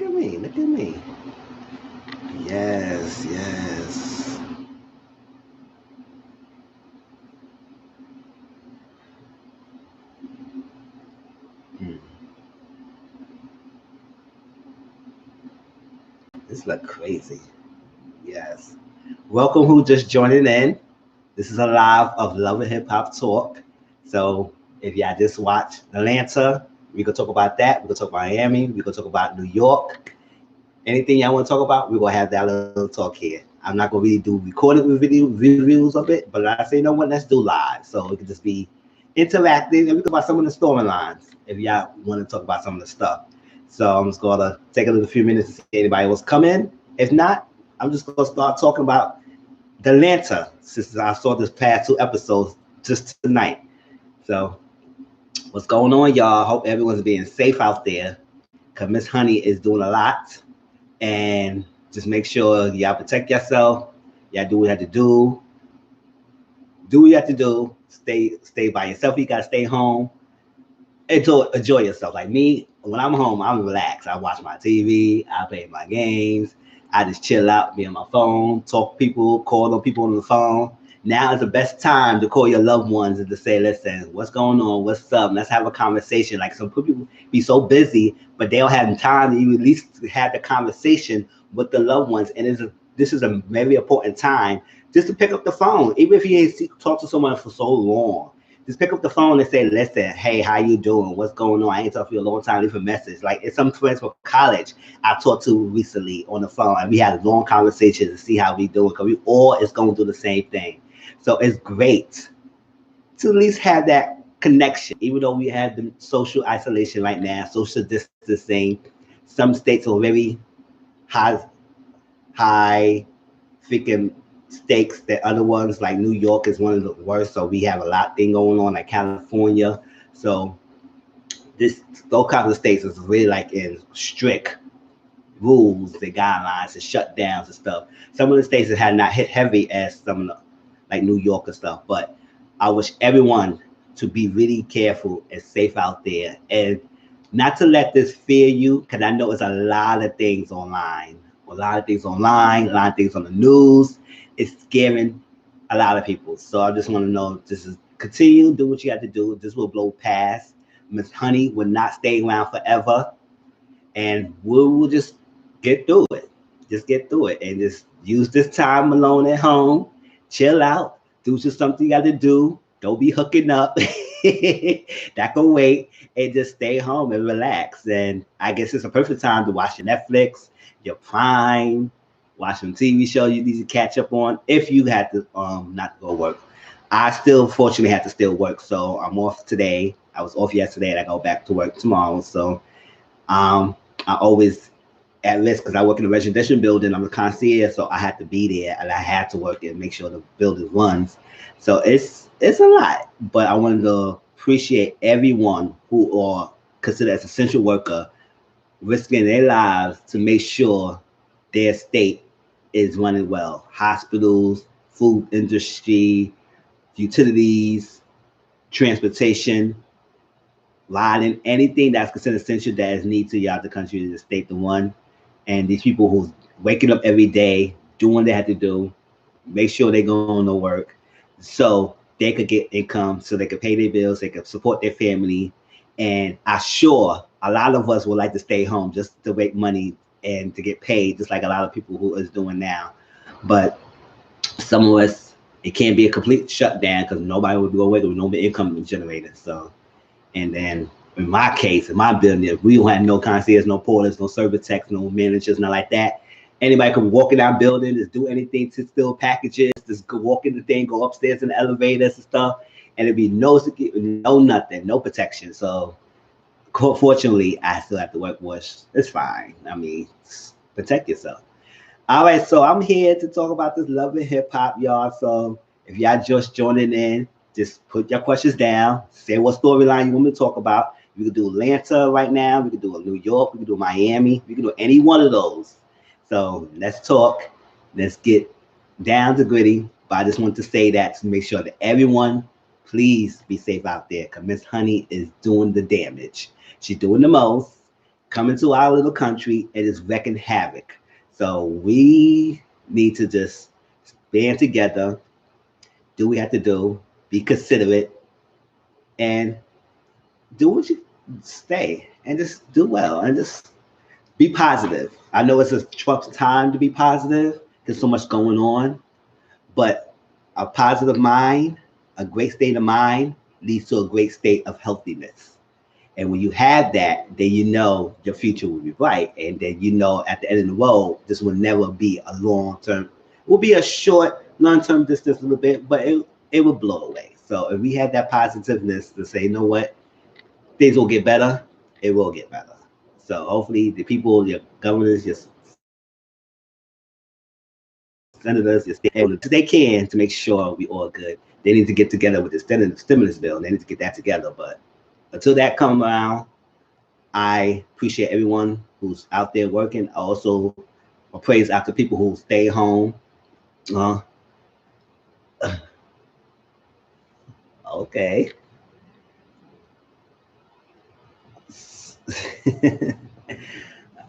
Look at me. Look at me. Yes, yes. Hmm. This look crazy. Yes. Welcome who just joining in. This is a live of Love and Hip Hop Talk. So if y'all just watch Atlanta, we could talk about that. We could talk about Miami. We could talk about New York. Anything y'all want to talk about, we're gonna have that little talk here. I'm not gonna really do recorded video reviews of it, but I say, you know what, let's do live. So it can just be interactive and we can talk about some of the storylines if y'all want to talk about some of the stuff. So I'm just gonna take a little few minutes to see if anybody else come in. If not, I'm just gonna start talking about the Atlanta since I saw this past two episodes just tonight. So what's going on, y'all? Hope everyone's being safe out there. Cause Miss Honey is doing a lot, and just make sure y'all protect yourself. Y'all do what you have to do. Do what you have to do. Stay by yourself. You gotta stay home. Enjoy yourself. Like me, when I'm home, I'm relaxed. I watch my TV. I play my games. I just chill out, be on my phone, talk to people, call on people on the phone. Now is the best time to call your loved ones and to say, listen, what's going on? What's up? Let's have a conversation. Like some people be so busy, but they don't have time to even at least have the conversation with the loved ones. And this is a very important time just to pick up the phone, even if you ain't talk to someone for so long. Just pick up the phone and say, listen, hey, how you doing? What's going on? I ain't talked to you a long time. Leave a message. Like it's some friends from college I talked to recently on the phone, and we had long conversations to see how we doing because we all is going through the same thing. So it's great to at least have that connection, even though we have the social isolation right now, social distancing. Some states are very high, high freaking stakes that other ones like New York is one of the worst. So we have a lot thing going on like California. So this those kinds of states is really like in strict rules and guidelines and shutdowns and stuff. Some of the states that had not hit heavy as some of the like New York and stuff. But I wish everyone to be really careful and safe out there and not to let this fear you, because I know it's a lot of things online. A lot of things online, a lot of things on the news. It's scaring a lot of people. So I just want to know this is continue, do what you have to do. This will blow past. Miss Honey will not stay around forever. And we'll just get through it. Just get through it and just use this time alone at home. Chill out. Do just something you got to do. Don't be hooking up. That can wait and just stay home and relax. And I guess it's a perfect time to watch your Netflix, your Prime, watch some TV show you need to catch up on if you had to not to go work. I still fortunately had to still work, so I'm off today. I was off yesterday and I go back to work tomorrow. So um, I always at risk because I work in a residential building. I'm a concierge, so I had to be there and I had to work and make sure the building runs. So it's a lot, but I wanted to appreciate everyone who are considered as essential worker risking their lives to make sure their state is running well. Hospitals, food industry, utilities, transportation, lighting, anything that's considered essential that is needed to y'all the country is the state to run. And these people who's waking up every day, doing what they have to do, make sure they're going to work so they could get income, so they could pay their bills, they could support their family. And I'm sure a lot of us would like to stay home just to make money and to get paid, just like a lot of people who is doing now. But some of us, it can't be a complete shutdown because nobody would go away with no income generated. So and then in my case, in my business, we don't have no concierge, no porters, no service techs, no managers, nothing like that. Anybody could walk in our building, just do anything to steal packages, just go walk in the thing, go upstairs in the elevators and stuff, and it'd be no nothing, no protection. So fortunately, I still have to work, which it's fine. I mean, protect yourself. All right, so I'm here to talk about this love and hip hop, y'all. So if y'all just joining in, just put your questions down. Say what storyline you want me to talk about. We could do Atlanta right now. We could do New York. We could do Miami. We could do any one of those. So let's talk. Let's get down to gritty. But I just want to say that to make sure that everyone, please be safe out there. Because Miss Honey is doing the damage. She's doing the most. coming to our little country and it's wrecking havoc. So we need to just band together, do what we have to do, be considerate, and do what you stay and just do well and just be positive. I know it's a tough time to be positive. There's so much going on, but a positive mind, a great state of mind leads to a great state of healthiness. And when you have that, then you know your future will be bright. And then you know at the end of the road, this will never be a long term. It will be a short, long term distance a little bit, but it will blow away. So if we have that positiveness to say, you know what, things will get better, it will get better. So hopefully the people, your governors, your senators, your state, they can to make sure we all good. They need to get together with the stimulus bill. They need to get that together. But until that come around, I appreciate everyone who's out there working. I also praise out to people who stay home. Okay.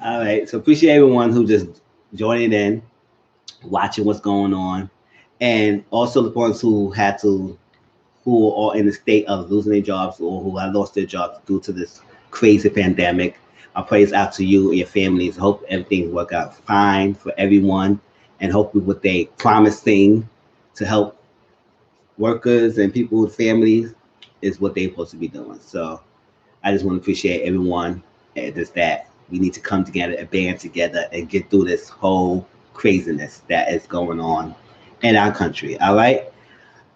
All right. So appreciate everyone who just joining in, watching what's going on, and also the ones who are in the state of losing their jobs or who have lost their jobs due to this crazy pandemic. I praise out to you and your families. Hope everything work out fine for everyone, and hopefully what they promising to help workers and people with families is what they're supposed to be doing. So I just want to appreciate everyone, and just that we need to come together and band together and get through this whole craziness that is going on in our country. All right.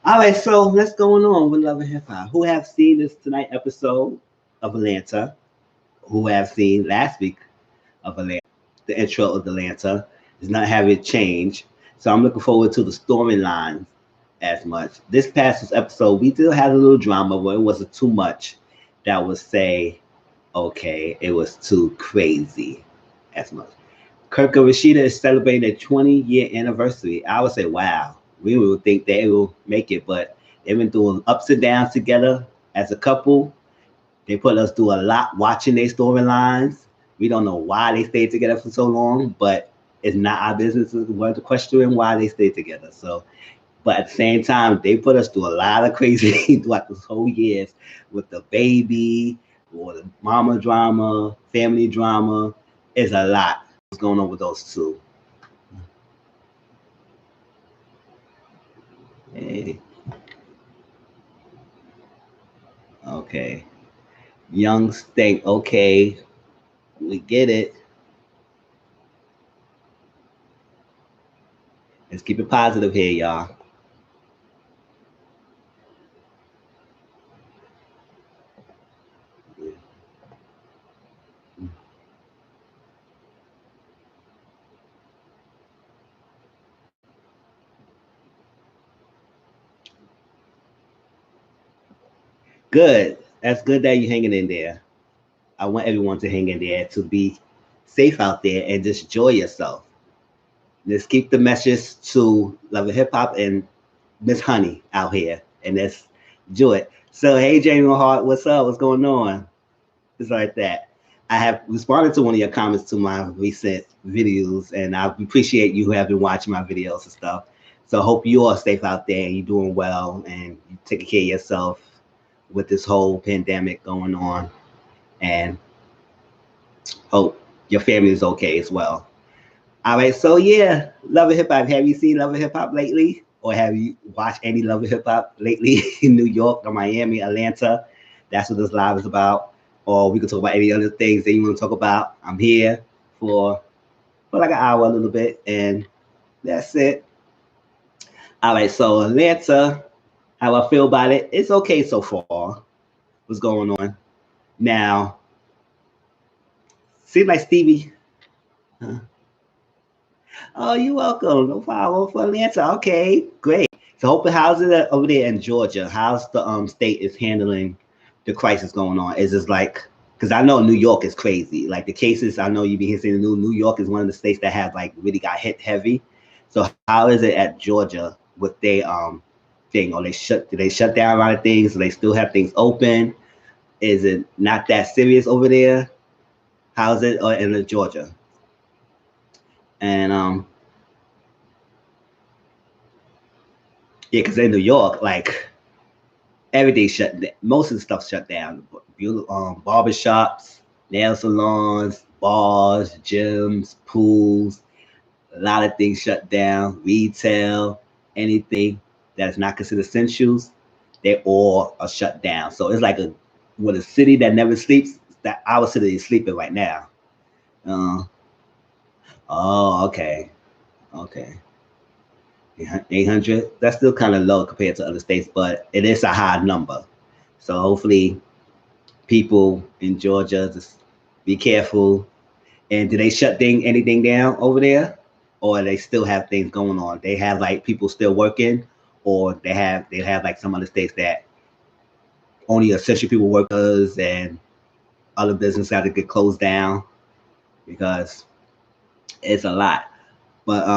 All right, so let's go on with Love and Hip Hop. Who have seen this tonight episode of Atlanta? Who have seen last week of Atlanta? The intro of Atlanta is not having change, so I'm looking forward to the storylines as much. This past episode, we still had a little drama, but it wasn't too much that would say, okay, it was too crazy as much. Kirk and Rashida is celebrating their 20-year anniversary. I would say, wow, we would think they will make it, but they've been doing ups and downs together as a couple. They put us through a lot watching their storylines. We don't know why they stayed together for so long, but it's not our business to question why they stayed together. So, but at the same time, they put us through a lot of crazy throughout this whole years with the baby, or the mama drama, family drama. It's a lot. What's going on with those two? Hey. Okay. Young State. Okay. We get it. Let's keep it positive here, y'all. Good. That's good that you're hanging in there. I want everyone to hang in there, to be safe out there and just enjoy yourself. Let's keep the message to Love and Hip Hop and Miss Honey out here, and let's do it. So, hey, Jamie Hart, what's up? What's going on? It's like that. I have responded to one of your comments to my recent videos, and I appreciate you who have been watching my videos and stuff. So, I hope you are safe out there and you're doing well and you're taking care of yourself with this whole pandemic going on, and hope your family is okay as well. All right, so yeah, Love and Hip Hop. Have you seen Love and Hip Hop lately? Or have you watched any Love and Hip Hop lately in New York or Miami, Atlanta? That's what this live is about. Or we can talk about any other things that you want to talk about. I'm here for like an hour, a little bit, and that's it. All right, so Atlanta, how I feel about it? It's okay so far. What's going on? Now, seems like Stevie. Huh? Oh, you're welcome. No problem for Atlanta. Okay, great. So, how's it over there in Georgia? How's the state is handling the crisis going on? Is it like, because I know New York is crazy. Like the cases, I know you've been saying New York is one of the states that have like really got hit heavy. So, how is it at Georgia with their thing? Or do they shut down a lot of things? Do they still have things open? Is it not that serious over there? How's it in Georgia? And yeah, because in New York, like everything shut down. Most of the stuff shut down. Barber shops, nail salons, bars, gyms, pools. A lot of things shut down. Retail, anything that's not considered essentials, they all are shut down. So it's like a city that never sleeps. That our city is sleeping right now. Uh, oh, okay, okay. 800. That's still kind of low compared to other states, but it is a high number. So hopefully, people in Georgia just be careful. And do they shut anything down over there, or they still have things going on? They have like people still working, or they have like some other states that only essential people workers and other businesses have to get closed down because it's a lot. But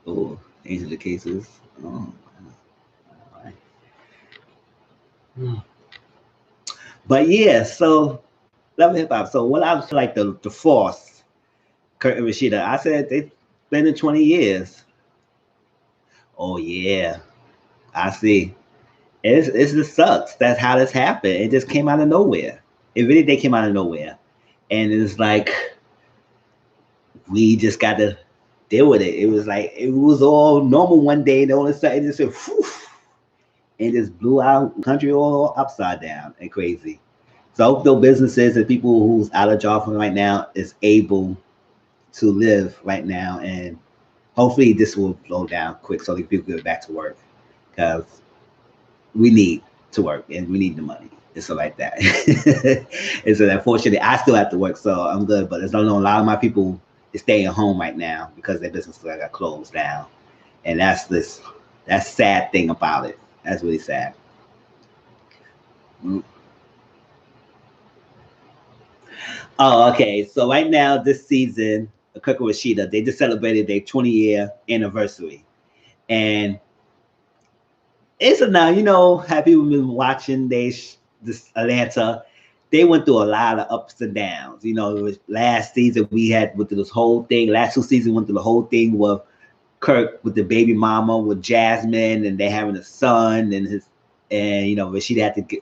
oh, these are the cases. Oh, but yeah, so love hip hop. So what I was like the force, Kurt and Rashida. I said they been in 20 years. Oh yeah, I see. It just sucks. That's how this happened. It just came out of nowhere. It really did came out of nowhere, and it's like we just got to deal with it. It was like it was all normal one day, and all of a sudden it just went, whew, and just blew our country all upside down and crazy. So I hope those businesses and people who's out of job from right now is able to live right now, and hopefully this will blow down quick so that people get back to work because we need to work and we need the money and stuff like that. And so unfortunately, I still have to work, so I'm good. But there's a lot of my people is staying home right now because their businesses got closed down, and that's sad thing about it. That's really sad. Mm. Oh, okay. So right now, this season, Kirk and Rashida, they just celebrated their 20-year anniversary, and it's a now, have people been watching this Atlanta? They went through a lot of ups and downs. It was last season we had with this whole thing. Last 2 seasons went through the whole thing with Kirk with the baby mama with Jasmine, and they having a son, and Rashida had to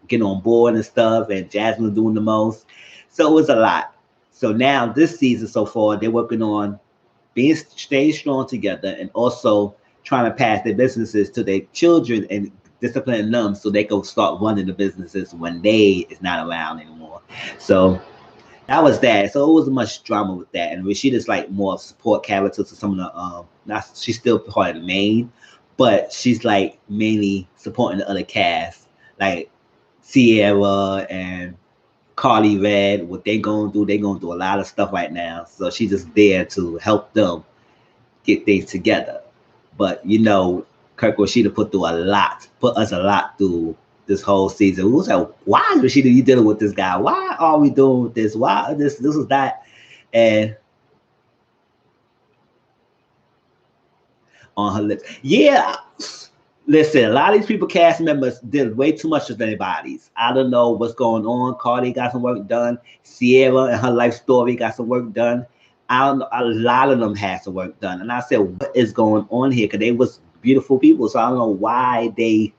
get on board and stuff, and Jasmine was doing the most. So it was a lot. So now this season so far, they're working on being stay strong together and also trying to pass their businesses to their children and disciplining them so they can start running the businesses when they is not around anymore. So that was that. So it wasn't much drama with that. And Rashida's like more of support character to some of the not she's still part of the main, but she's like mainly supporting the other cast, like Sierra and Carly Red, what they going through a lot of stuff right now. So she's just there to help them get things together. But Kirk Rashida put us a lot through this whole season. We was like, why Rashida you dealing with this guy? Why are we doing this? Why this was that? And on her lips. Yeah. Listen, a lot of these people, cast members, did way too much with their bodies. I don't know what's going on. Cardi got some work done. Sierra and her life story got some work done. I don't know, a lot of them had some work done. And I said, what is going on here? Because they was beautiful people. So I don't know why they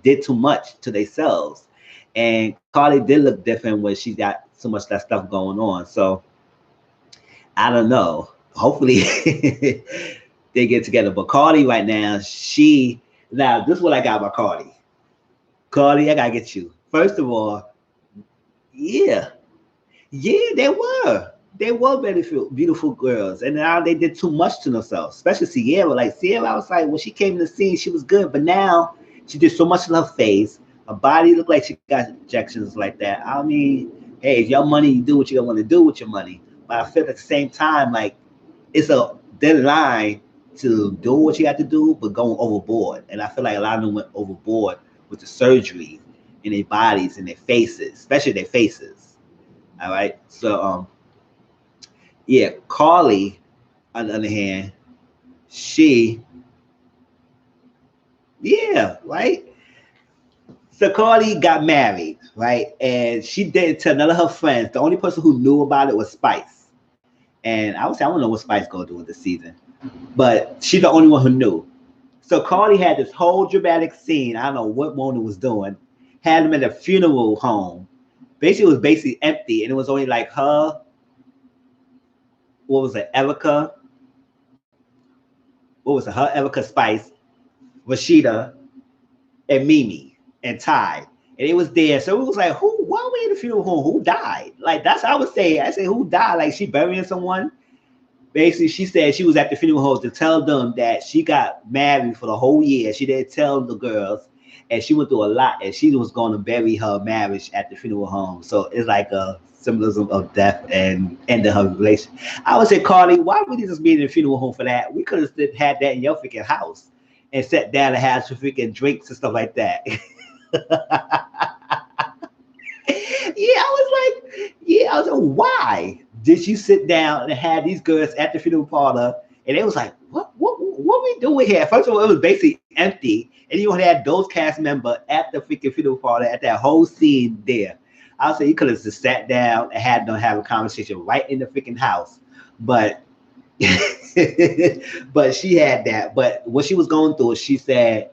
did too much to themselves. And Cardi did look different when she got so much that stuff going on. So I don't know. Hopefully they get together. But Cardi right now, this is what I got about Cardi. Cardi, I gotta get you. First of all, yeah, yeah, they were. They were beautiful, beautiful girls, and now they did too much to themselves. Especially Sierra. Like Sierra, I was like, when she came in the scene, she was good, but now she did so much in her face. Her body looked like she got injections like that. I mean, hey, if your money, you do what you want to do with your money. But I feel at the same time, like it's a thin line to do what you have to do, but going overboard. And I feel like a lot of them went overboard with the surgery in their bodies and their faces, especially their faces. All right. So yeah, Carly, on the other hand, she, yeah, right. So Cardi got married, right? And she did it to none of her friends. The only person who knew about it was Spice. And I would say I don't know what Spice gonna do in this season, but she's the only one who knew. So Cardi had this whole dramatic scene. I don't know what Mona was doing. Had him in a funeral home. Basically, it was basically empty, and it was only like her. What was it? Erica. What was it? Her, Erica, Spice, Rashida, and Mimi and Ty. And it was there. So it was like, who? Why are we in the funeral home? Who died? Like that's how I would say. I say, who died? Like she burying someone. Basically, she said she was at the funeral home to tell them that she got married for the whole year. She didn't tell the girls, and she went through a lot, and she was going to bury her marriage at the funeral home. So it's like a symbolism of death and ending her relation. I would say, Carly, why would you just be in the funeral home for that? We could have had that in your freaking house and sat down and had some freaking drinks and stuff like that. I was like, why did you sit down and have these girls at the funeral parlor? And it was like, what we doing here? First of all, it was basically empty, and you had those cast member at the freaking funeral parlor at that whole scene there. I would say you could have just sat down and had them have a conversation right in the freaking house, but but she had that. But what she was going through, she said.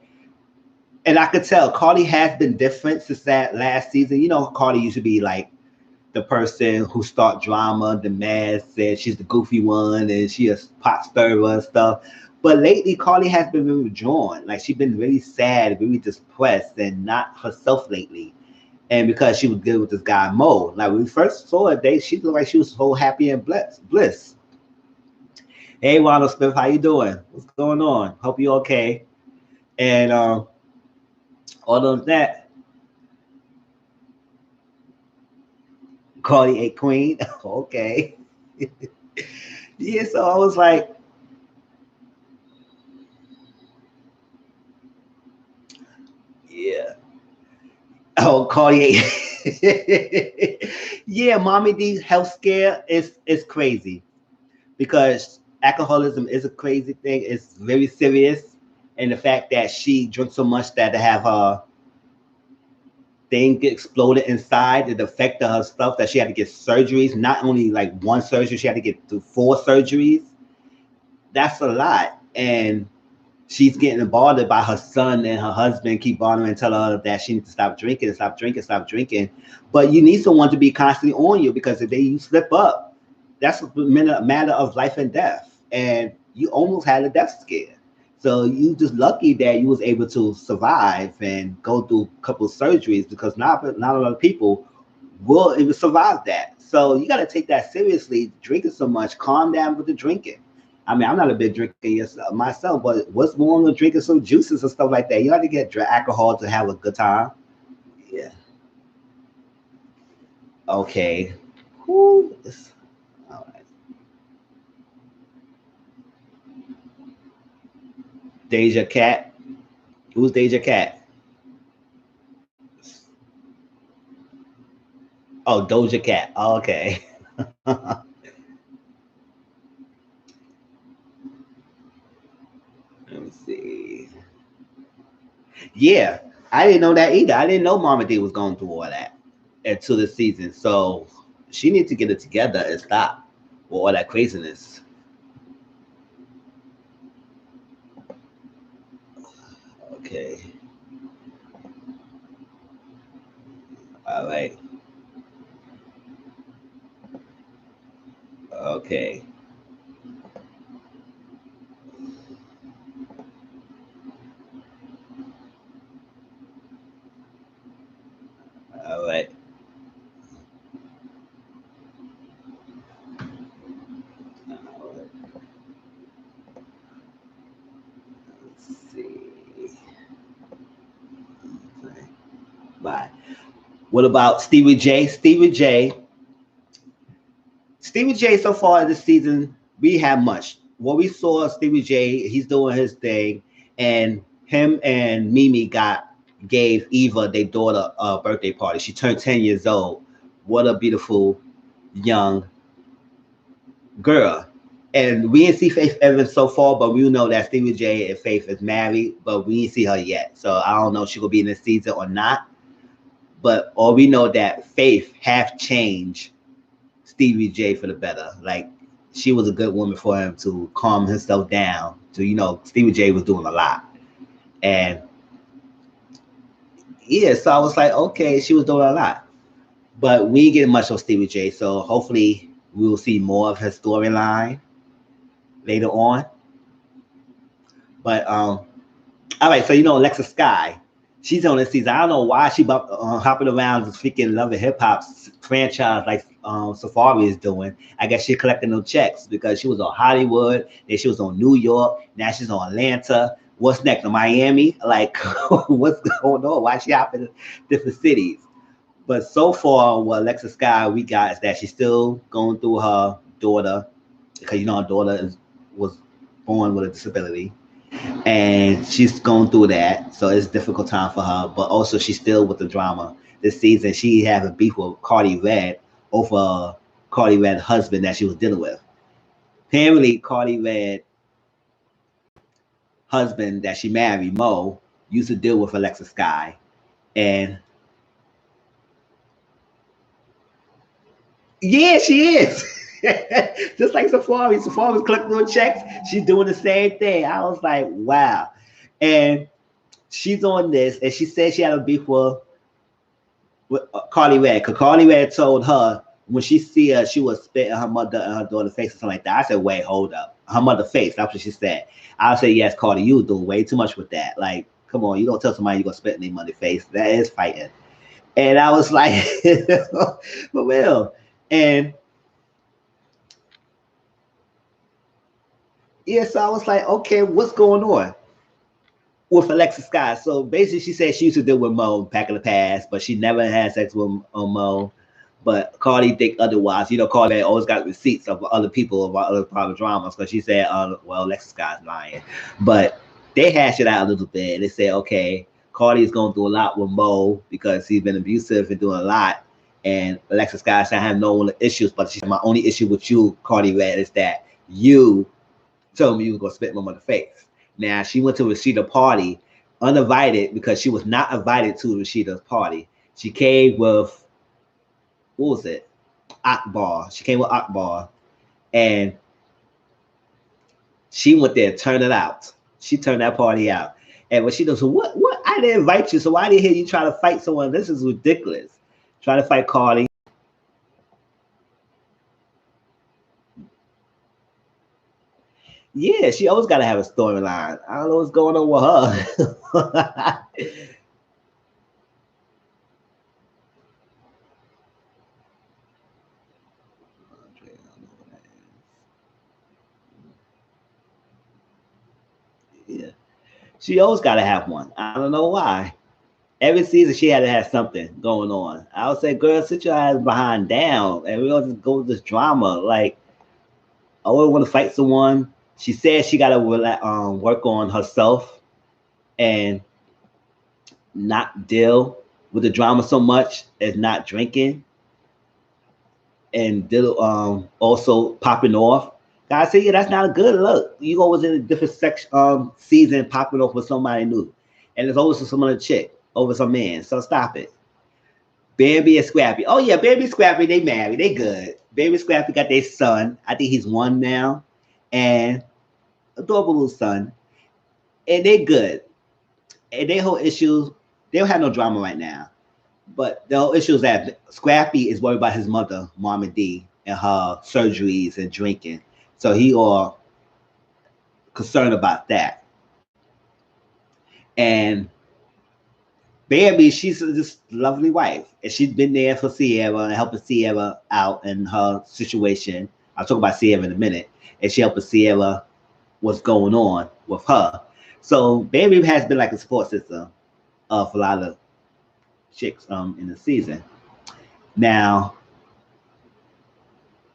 And I could tell Cardi has been different since that last season. You know, Cardi used to be like the person who start drama, the mess, and she's the goofy one, and she a pot stirrer and stuff. But lately, Cardi has been really withdrawn. Like she's been really sad, really depressed, and not herself lately. And because she was good with this guy Mo, like when we first saw her, she looked like she was so happy and bliss. Hey, Ronald Smith, how you doing? What's going on? Hope you okay. And all of that, Cardi a queen. Okay. Yeah, so I was like, yeah. Oh, Cardi. Yeah, Mommy D's health scare is crazy because alcoholism is a crazy thing. It's very serious. And the fact that she drinks so much that to have her thing get exploded inside, it affected her stuff that she had to get surgeries, not only like one surgery, she had to get through 4 surgeries. That's a lot. And she's getting bothered by her son and her husband keep bothering and telling her that she needs to stop drinking, stop drinking, stop drinking. But you need someone to be constantly on you because if you slip up, that's a matter of life and death. And you almost had a death scare. So you just lucky that you was able to survive and go through a couple of surgeries because not a lot of people will even survive that. So you got to take that seriously. Drinking so much, calm down with the drinking. I mean, I'm not a big drinker myself, but what's wrong with drinking some juices and stuff like that? You have to get alcohol to have a good time. Yeah. Okay. Who is, all right. Deja Cat. Who's Deja Cat? Oh, Doja Cat. Oh, okay. Let me see. Yeah, I didn't know that either. I didn't know Mama D was going through all that until this season. So she needs to get it together and stop with all that craziness. Okay. All right. Okay. All right. All right. Let's see. Okay. Bye. What about Stevie J? Stevie J so far this season, we have much. What we saw, Stevie J, he's doing his thing, and him and Mimi gave Eva, their daughter, a birthday party. She turned 10 years old. What a beautiful young girl. And we didn't see Faith Evans so far, but we know that Stevie J and Faith is married, but we didn't see her yet. So I don't know if she will be in this season or not. but all we know that Faith have changed Stevie J for the better. Like she was a good woman for him to calm himself down. To Stevie J was doing a lot, and yeah, so I was like, okay, she was doing a lot, but we ain't getting much on Stevie J. So hopefully we will see more of her storyline later on. But all right, so Alexa Sky, she's on this season. I don't know why she hopping around this freaking Love and Hip Hop franchise like Safari is doing. I guess she's collecting those checks because she was on Hollywood, then she was on New York, now she's on Atlanta. What's next? Miami? Like, what's going on? Why is she hopping different cities? But so far, what Alexa Sky we got is that she's still going through her daughter because her daughter was born with a disability, and she's going through that, so it's a difficult time for her. But also, she's still with the drama this season. She had a beef with Cardi Red over Cardi Red's husband that she was dealing with. Apparently, Cardi Red husband that she married, Mo, used to deal with Alexa Sky, and yeah, she is. Just like Safari. Safari's collecting on checks. She's doing the same thing. I was like, wow. And she's on this, and she said she had a beef with Carly Red, because Carly Red told her when she see her, she was spit in her mother and her daughter's face or something like that. I said, wait, hold up. Her mother's face. That's what she said. I would say, yes, Cardi, you doing way too much with that. Like, come on, you don't tell somebody you're going to spit in their mother's face. That is fighting. And I was like, for real. And yeah, so I was like, okay, what's going on with Alexa Sky? So basically, she said she used to deal with Mo back in the past, but she never had sex with Mo. But Cardi think otherwise. Cardi always got receipts of other people about other private dramas because she said, well, Alexa Sky's lying. But they hashed it out a little bit. They said, okay, Cardi's going through a lot with Mo because he's been abusive and doing a lot. And Alexa Sky said, I have no issues, but she said, my only issue with you, Cardi Red, is that you told me you were going to spit my mother's face. Now, she went to Rashida's party uninvited because she was not invited to Rashida's party. She came with, what was it? Akbar. She came with Akbar. And she went there, turned it out. She turned that party out. And when she goes, what? I didn't invite you, so why did I hear you try to fight someone? This is ridiculous. Try to fight Cardi. Yeah, she always got to have a storyline. I don't know what's going on with her. Yeah, she always got to have one. I don't know why. Every season she had to have something going on. I would say, girl, sit your ass behind down, and we don't just go with this drama. Like, I always want to fight someone. She said she got to work on herself and not deal with the drama so much as not drinking and deal, also popping off. I say, yeah, that's not a good look. You always in a different season popping off with somebody new, and it's always with some other chick over some man. So stop it. Bambi and Scrappy. Oh yeah, Bambi and Scrappy, they married. They good. Bambi and Scrappy got their son. I think he's 1 now, and adorable little son, and they good. And their whole issues, they don't have no drama right now. But the whole issue is that Scrappy is worried about his mother, Mama D, and her surgeries and drinking. So he all concerned about that. And Bambi, she's this lovely wife, and she's been there for Sierra and helping Sierra out in her situation. I'll talk about Sierra in a minute, and she helping Sierra what's going on with her. So Bambi has been like a support system of a lot of chicks in the season. Now,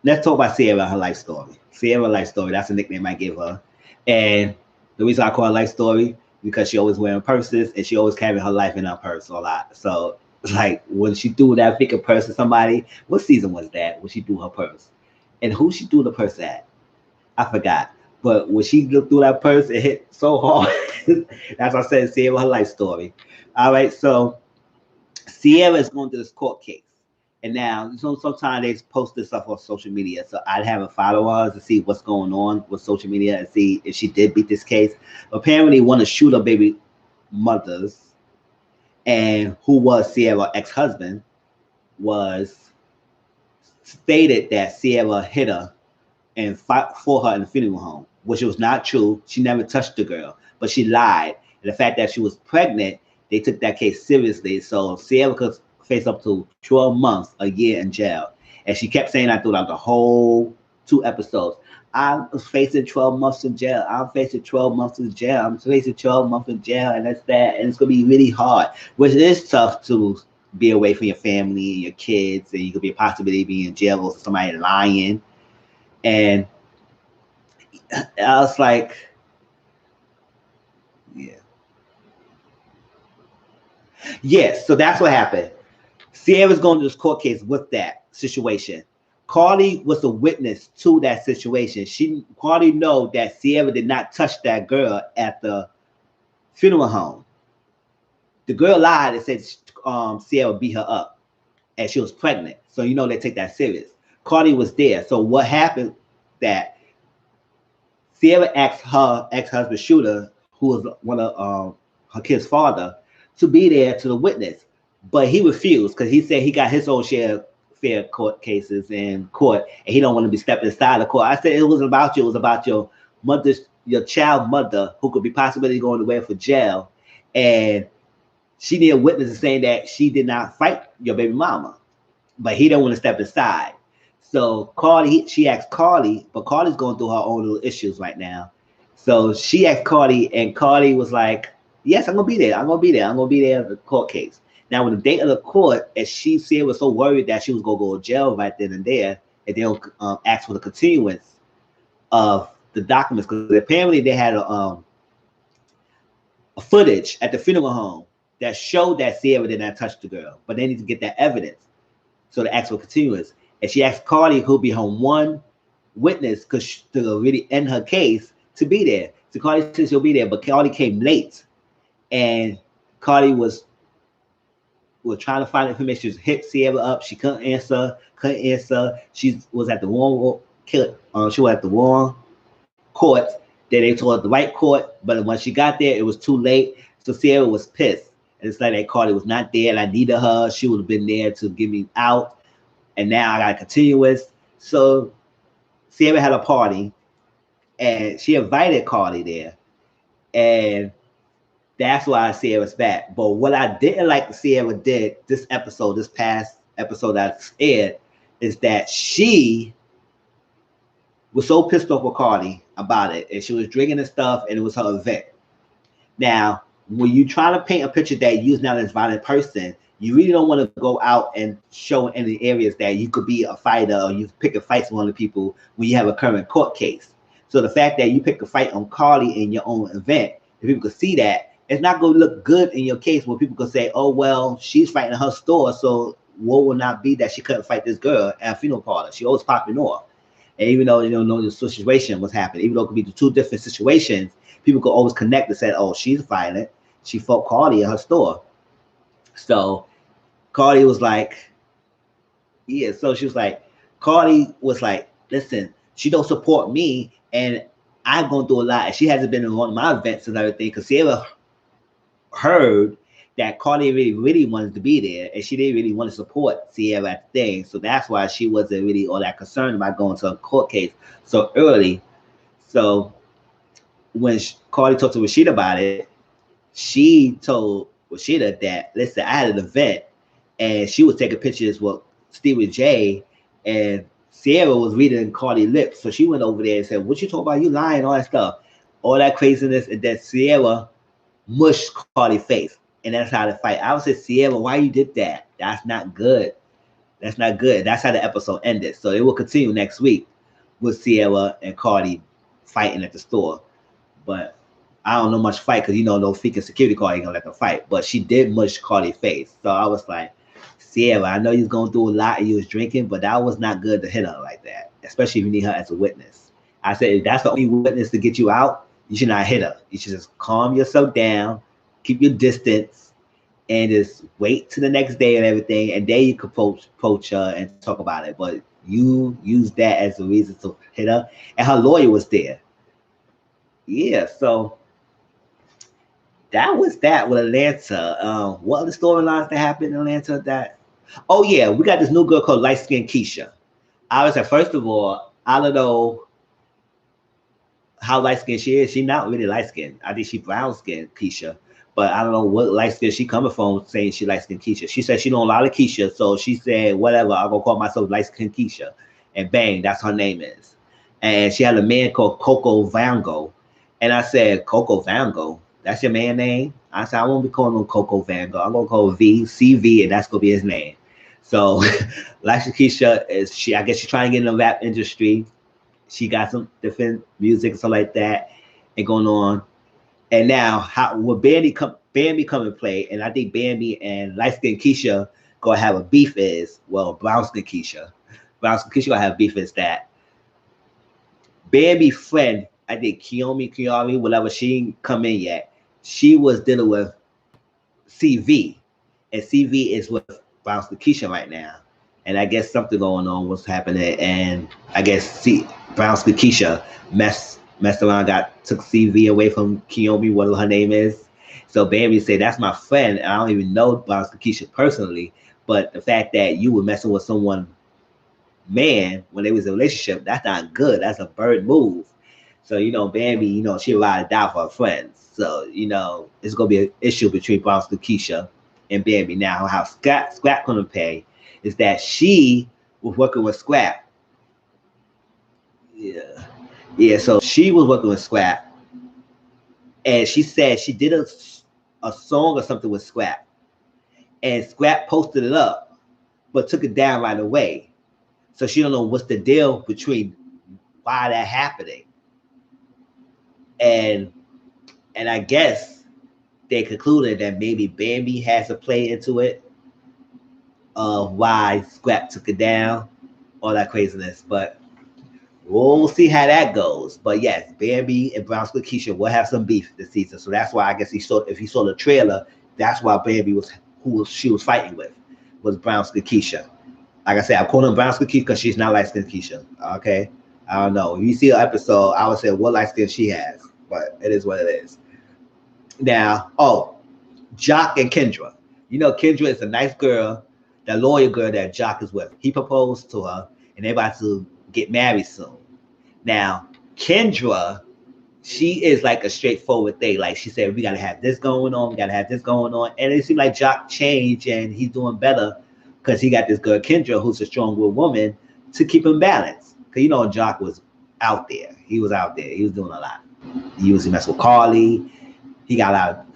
let's talk about Sierra and her life story. Sierra life story, that's a nickname I give her. And the reason I call her life story, because she always wearing purses and she always carrying her life in her purse a lot. So like when she threw that freaking purse to somebody, what season was that when she threw her purse? And who she threw the purse at? I forgot. But when she looked through that purse, it hit so hard. That's what I said, Sierra her life story. All right, so Sierra is going to this court case. And now, sometimes they post this stuff on social media. So I'd have a follow her to see what's going on with social media and see if she did beat this case. Apparently, one of Shooter baby mothers, and who was Sierra's ex-husband, was stated that Sierra hit her and fought for her in the funeral home, which was not true. She never touched the girl, but she lied. And the fact that she was pregnant, they took that case seriously. So Sierra could face up to 12 months, a year in jail. And she kept saying that throughout the whole 2 episodes. I'm facing 12 months in jail. I'm facing 12 months in jail. I'm facing 12 months in jail. And that's that. And it's going to be really hard, which is tough to be away from your family and your kids. And you could be a possibility of being in jail or somebody lying. And I was like, yeah. Yes, so that's what happened. Sierra's going to this court case with that situation. Carly was a witness to that situation. Carly know that Sierra did not touch that girl at the funeral home. The girl lied and said Sierra beat her up and she was pregnant. So they take that serious. Carly was there. So what happened that Sierra asked her ex-husband Shooter, who was one of her kid's father, to be there to the witness. But he refused because he said he got his own share of fair court cases in court and he don't want to be stepping inside the court. I said it wasn't about you. It was about your child mother who could be possibly going away for jail. And she needed witnesses saying that she did not fight your baby mama. But he don't want to step inside. So Carly, she asked Carly, but Carly's going through her own little issues right now. So she asked Carly, and Carly was like, yes, I'm going to be there. I'm going to be there. I'm going to be there at the court case. Now, when the date of the court, as she said, was so worried that she was going to go to jail right then and there, and they'll ask for the continuance of the documents, because apparently they had a footage at the funeral home that showed that Sierra did not touch the girl, but they need to get that evidence. So they asked for continuance. And she asked Carly, who'll be her one witness, because to really end her case, to be there. So Carly said she'll be there, but Carly came late. And Carly was trying to find information. She hit Sierra up. She couldn't answer. She was at the wrong court. Then they told her the right court. But when she got there, it was too late. So Sierra was pissed. And it's like that Carly was not there and I needed her. She would have been there to get me out. And now I got a continuous. So Sierra had a party and she invited Carly there. And that's why Sierra's back. But what I didn't like Sierra did this past episode that aired, is that she was so pissed off with Carly about it. And she was drinking and stuff, and it was her event. Now, when you try to paint a picture that you're not a violent person, you really don't want to go out and show in the areas that you could be a fighter or you pick a fight with one of the people when you have a current court case. So the fact that you pick a fight on Carly in your own event, if people could see that, it's not going to look good in your case where people could say, oh, well, she's fighting in her store, so what will not be that she couldn't fight this girl at a funeral parlor? She always popping off. And even though you don't know the situation was happening, even though it could be the two different situations, people could always connect and say, oh, she's violent. She fought Carly in her store. So Carly was like, yeah. So she was like, Carly was like, listen, she don't support me, and I'm going through a lot. And she hasn't been in one of my events and everything because Sierra heard that Carly really wanted to be there, and she didn't really want to support Sierra at the thing. So that's why she wasn't really all that concerned about going to a court case so early. So when Carly talked to Rashida about it, she told Rashida that, listen, I had an event and she was taking pictures with Stevie J, and Sierra was reading Carly's lips. So she went over there and said, what you talking about? You lying, all that stuff, all that craziness. And then Sierra mushed Carly's face. And that's how to fight. I would say, Sierra, why you did that? That's not good. That's not good. That's how the episode ended. So it will continue next week with Sierra and Carly fighting at the store. But I don't know much fight because no freaking security guard ain't gonna let them fight. But she did mush Carly's face. So I was like, Sierra, I know you was going through a lot and you was drinking, but that was not good to hit her like that, especially if you need her as a witness. I said, if that's the only witness to get you out, you should not hit her. You should just calm yourself down, keep your distance, and just wait to the next day and everything, and then you could approach her and talk about it. But you used that as a reason to hit her, and her lawyer was there. Yeah, so that was that with Atlanta. What other storylines that happened in Atlanta? That oh yeah, we got this new girl called Light Skin Keisha. I was like, first of all, I don't know how light skinned she is. She not really light skinned. I think she brown skinned Keisha, but I don't know what light skin she coming from saying she light skinned Keisha. She said she know a lot of Keisha, so she said whatever. I'm gonna call myself light skinned Keisha, and bang, that's her name is. And she had a man called Coco Vango, and I said Coco Vango. That's your man name? I said I won't be calling him Coco Vango. I'm gonna call him CV, and that's gonna be his name. So, Light Skin Keisha is she? I guess she's trying to get in the rap industry. She got some different music and stuff like that and going on. And now how will Bambi come and play? And I think Bambi and Light Skin Keisha gonna have a beef is well, Brown Skin Keisha. Brown Skin Keisha gonna have beef is that Bambi friend, I think Kiyomi, whatever, she ain't come in yet. She was dealing with CV. And CV is with Brown Skin Keisha right now. And I guess something going on was happening, and I guess Brown Skin Keisha messed around, took CV away from Kiyomi, whatever her name is. So Bambi said, "That's my friend. And I don't even know Brown Skin Keisha personally, but the fact that you were messing with someone, man, when they was in a relationship, that's not good. That's a bird move." So Bambi, she ride or die for her friends. So it's gonna be an issue between Brown Skin Keisha and Bambi. Now, how Scrap gonna pay? Is that she was working with Scrap. Yeah. Yeah, so she was working with Scrap. And she said she did a song or something with Scrap. And Scrap posted it up, but took it down right away. So she don't know what's the deal between why that happening. And I guess they concluded that maybe Bambi has a play into it of why Scrap took it down, all that craziness. But we'll see how that goes. But yes, Bambi and Brown Skin Keisha will have some beef this season. So that's why I guess if he saw the trailer, that's why Bambi was she was fighting with, was Brown Skin Keisha. Like I said, I'm calling her Brown Skin Keisha because she's not light skin Keisha. Okay. I don't know. If you see an episode, I would say what light skin she has, but it is what it is. Now, Jock and Kendra. Kendra is a nice girl, that lawyer girl that Jock is with. He proposed to her, and they're about to get married soon. Now, Kendra, she is like a straightforward thing. Like she said, we gotta have this going on, we gotta have this going on. And it seemed like Jock changed and he's doing better because he got this girl Kendra, who's a strong-willed woman, to keep him balanced. Because Jock was out there. He was out there. He was doing a lot. He used to mess with Carly. He got out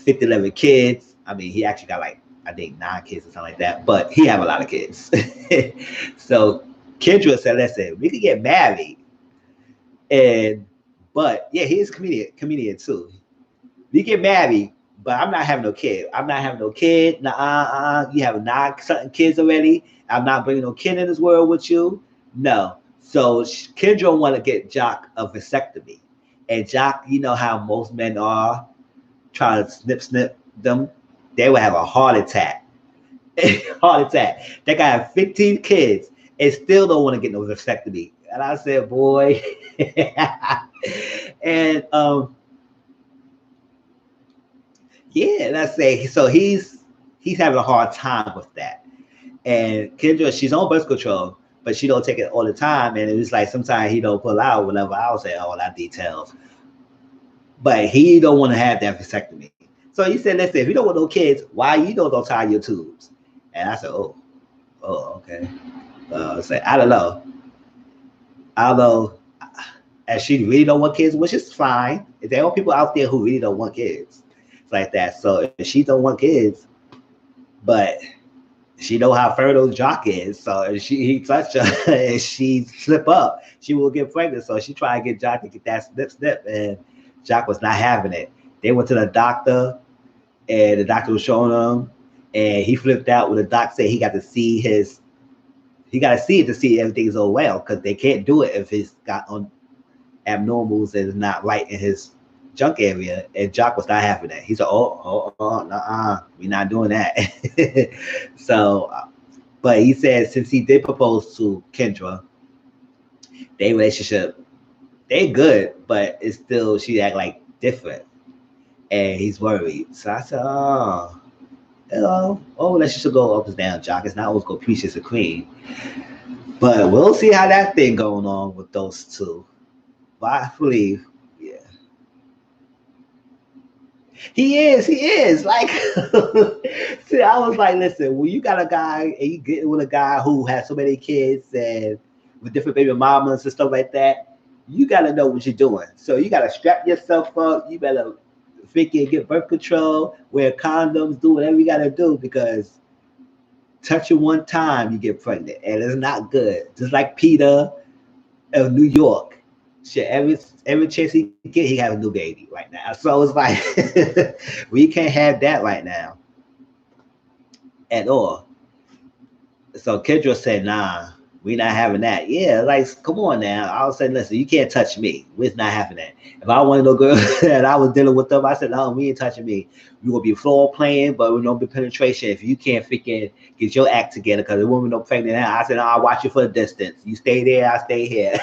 11 kids. I mean, he actually got like, I think 9 kids or something like that. But he have a lot of kids. So Kendra said, listen, we could get married. But yeah, he's a comedian too. We get married, but I'm not having no kid. I'm not having no kid. You have 9 something kids already. I'm not bringing no kid in this world with you. No. So Kendra want to get Jock a vasectomy. And Jock, you know how most men are, trying to snip them. They would have a heart attack. Heart attack. They got 15 kids and still don't want to get no vasectomy. And I said, boy. And yeah, let's say so he's having a hard time with that. And Kendra, she's on birth control, but she don't take it all the time. And it was like sometimes he don't pull out whenever I'll say all that details. But he don't want to have that vasectomy. So he said, listen, if you don't want no kids, why you don't tie your tubes? And I said, oh, okay. So I don't know. Although, and she really don't want kids, which is fine. There are people out there who really don't want kids. It's like that. So if she don't want kids, but she know how fertile Jock is. So if he touch her and she slip up, she will get pregnant. So she tried to get Jock to get that snip. And Jock was not having it. They went to the doctor, and the doctor was showing him, and he flipped out when the doctor said he got to see it to see everything's all well, because they can't do it if he's got on abnormals and is not right in his junk area, and Jock was not having that. He said, nah, we're not doing that. So, but he said since he did propose to Kendra, their relationship, they good, but it's still she act like different, and he's worried. So I said, relationship go up and down, Jock. It's not always go peaches and cream, but we'll see how that thing going on with those two. But I believe, yeah. He is. Like, see, I was like, listen, when you got a guy and you get with a guy who has so many kids and with different baby mamas and stuff like that, you got to know what you're doing. So you got to strap yourself up. You better freaking get birth control, wear condoms, do whatever you got to do because touch it one time, you get pregnant. And it's not good. Just like Peter of New York. Shit, every chance he get, he have a new baby right now. So it's like we can't have that right now at all. So Kendra said, "Nah, we not having that." Yeah, like come on now. I was saying, listen, you can't touch me. We're not having that. If I wanted no girl and I was dealing with them, I said, no, we ain't touching me. We gonna be floor playing, but we don't be penetration. If you can't freaking get your act together, because the woman don't pregnant now. I said, no, I'll watch you for the distance. You stay there, I stay here.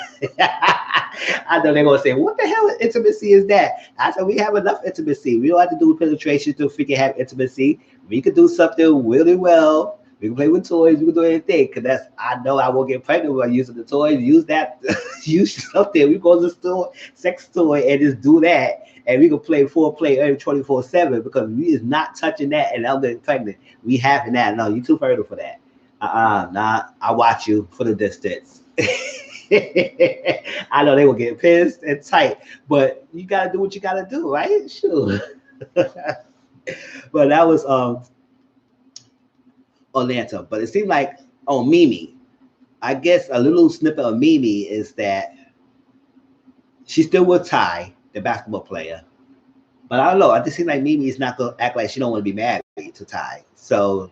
I know they're gonna say, what the hell intimacy is that? I said, we have enough intimacy. We don't have to do penetration to freaking have intimacy. We could do something really well. We can play with toys. We can do anything. Cause that's I know I won't get pregnant by using the toys. Use that. Use something. We go to the store, sex toy, and just do that. And we can play foreplay every 24/7 because we is not touching that. And I'm getting pregnant. We having that. No, you too fertile for that. Nah. I watch you for the distance. I know they will get pissed and tight, but you gotta do what you gotta do, right? Sure. But that was Atlanta. But it seemed like Mimi. I guess a little snippet of Mimi is that she's still with Ty, the basketball player. But I don't know. I just seem like Mimi is not gonna act like she don't want to be married to Ty. So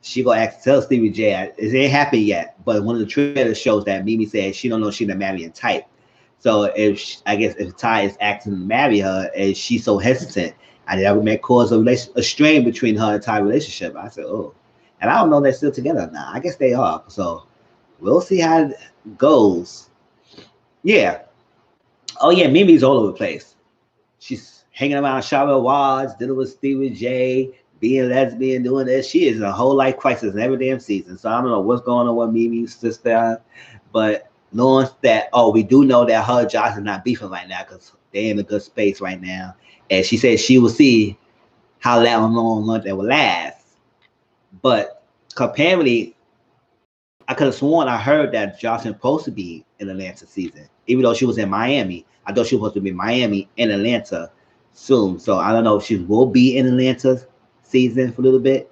she gonna tell Stevie J it ain't happened yet. But one of the trailers shows that Mimi said she don't know she's the marrying type. So I guess if Ty is acting to marry her and she's so hesitant, and that may cause a strain between her and Ty's relationship. I said, oh. And I don't know if they're still together now. I guess they are. So we'll see how it goes. Yeah. Oh yeah, Mimi's all over the place. She's hanging around Charlotte Watts, dealing with Stevie J, being lesbian, doing this. She is in a whole life crisis in every damn season. So I don't know what's going on with Mimi's sister, but knowing that, we do know that her and Josh is not beefing right now because they're in a good space right now. And she said she will see how long they will last. But apparently, I could have sworn I heard that Josh was supposed to be in Atlanta season, even though she was in Miami. I thought she was supposed to be in Miami and Atlanta soon. So I don't know if she will be in Atlanta season for a little bit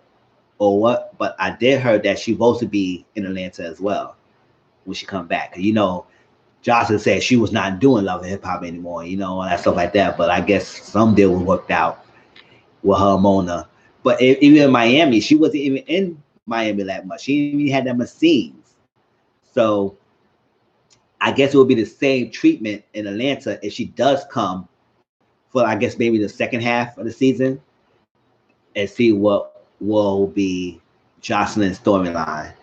or what. But I did heard that she's supposed to be in Atlanta as well when she come back. You know, Jocelyn said she was not doing Love and Hip Hop anymore, all that stuff like that. But I guess some deal was worked out with her and Mona. But even in Miami, she wasn't even in Miami that much. She didn't even had that much scenes. So I guess it would be the same treatment in Atlanta if she does come for, I guess, maybe the second half of the season and see what will be Jocelyn's storyline.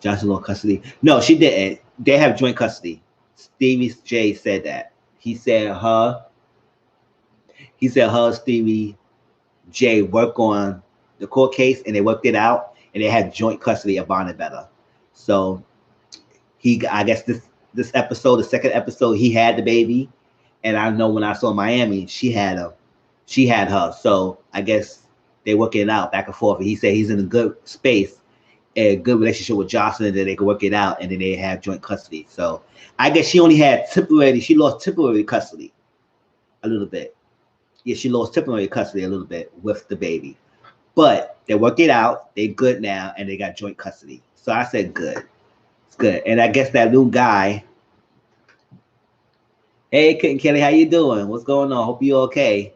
Jocelyn lost custody. No, she didn't. They have joint custody. Stevie J said that. He said Stevie J worked on the court case and they worked it out and they had joint custody of Bonnet Better. So I guess this episode, the second episode, he had the baby. And I know when I saw Miami, she had her. So I guess they working it out back and forth. And he said he's in a good space, a good relationship with Jocelyn, that they can work it out and then they have joint custody. So I guess she lost temporary custody a little bit. Yeah, she lost temporary custody a little bit with the baby. But they worked it out. They're good now, and they got joint custody. So I said, good. It's good. And I guess that new guy, hey, Kelly, how you doing? What's going on? Hope you're okay.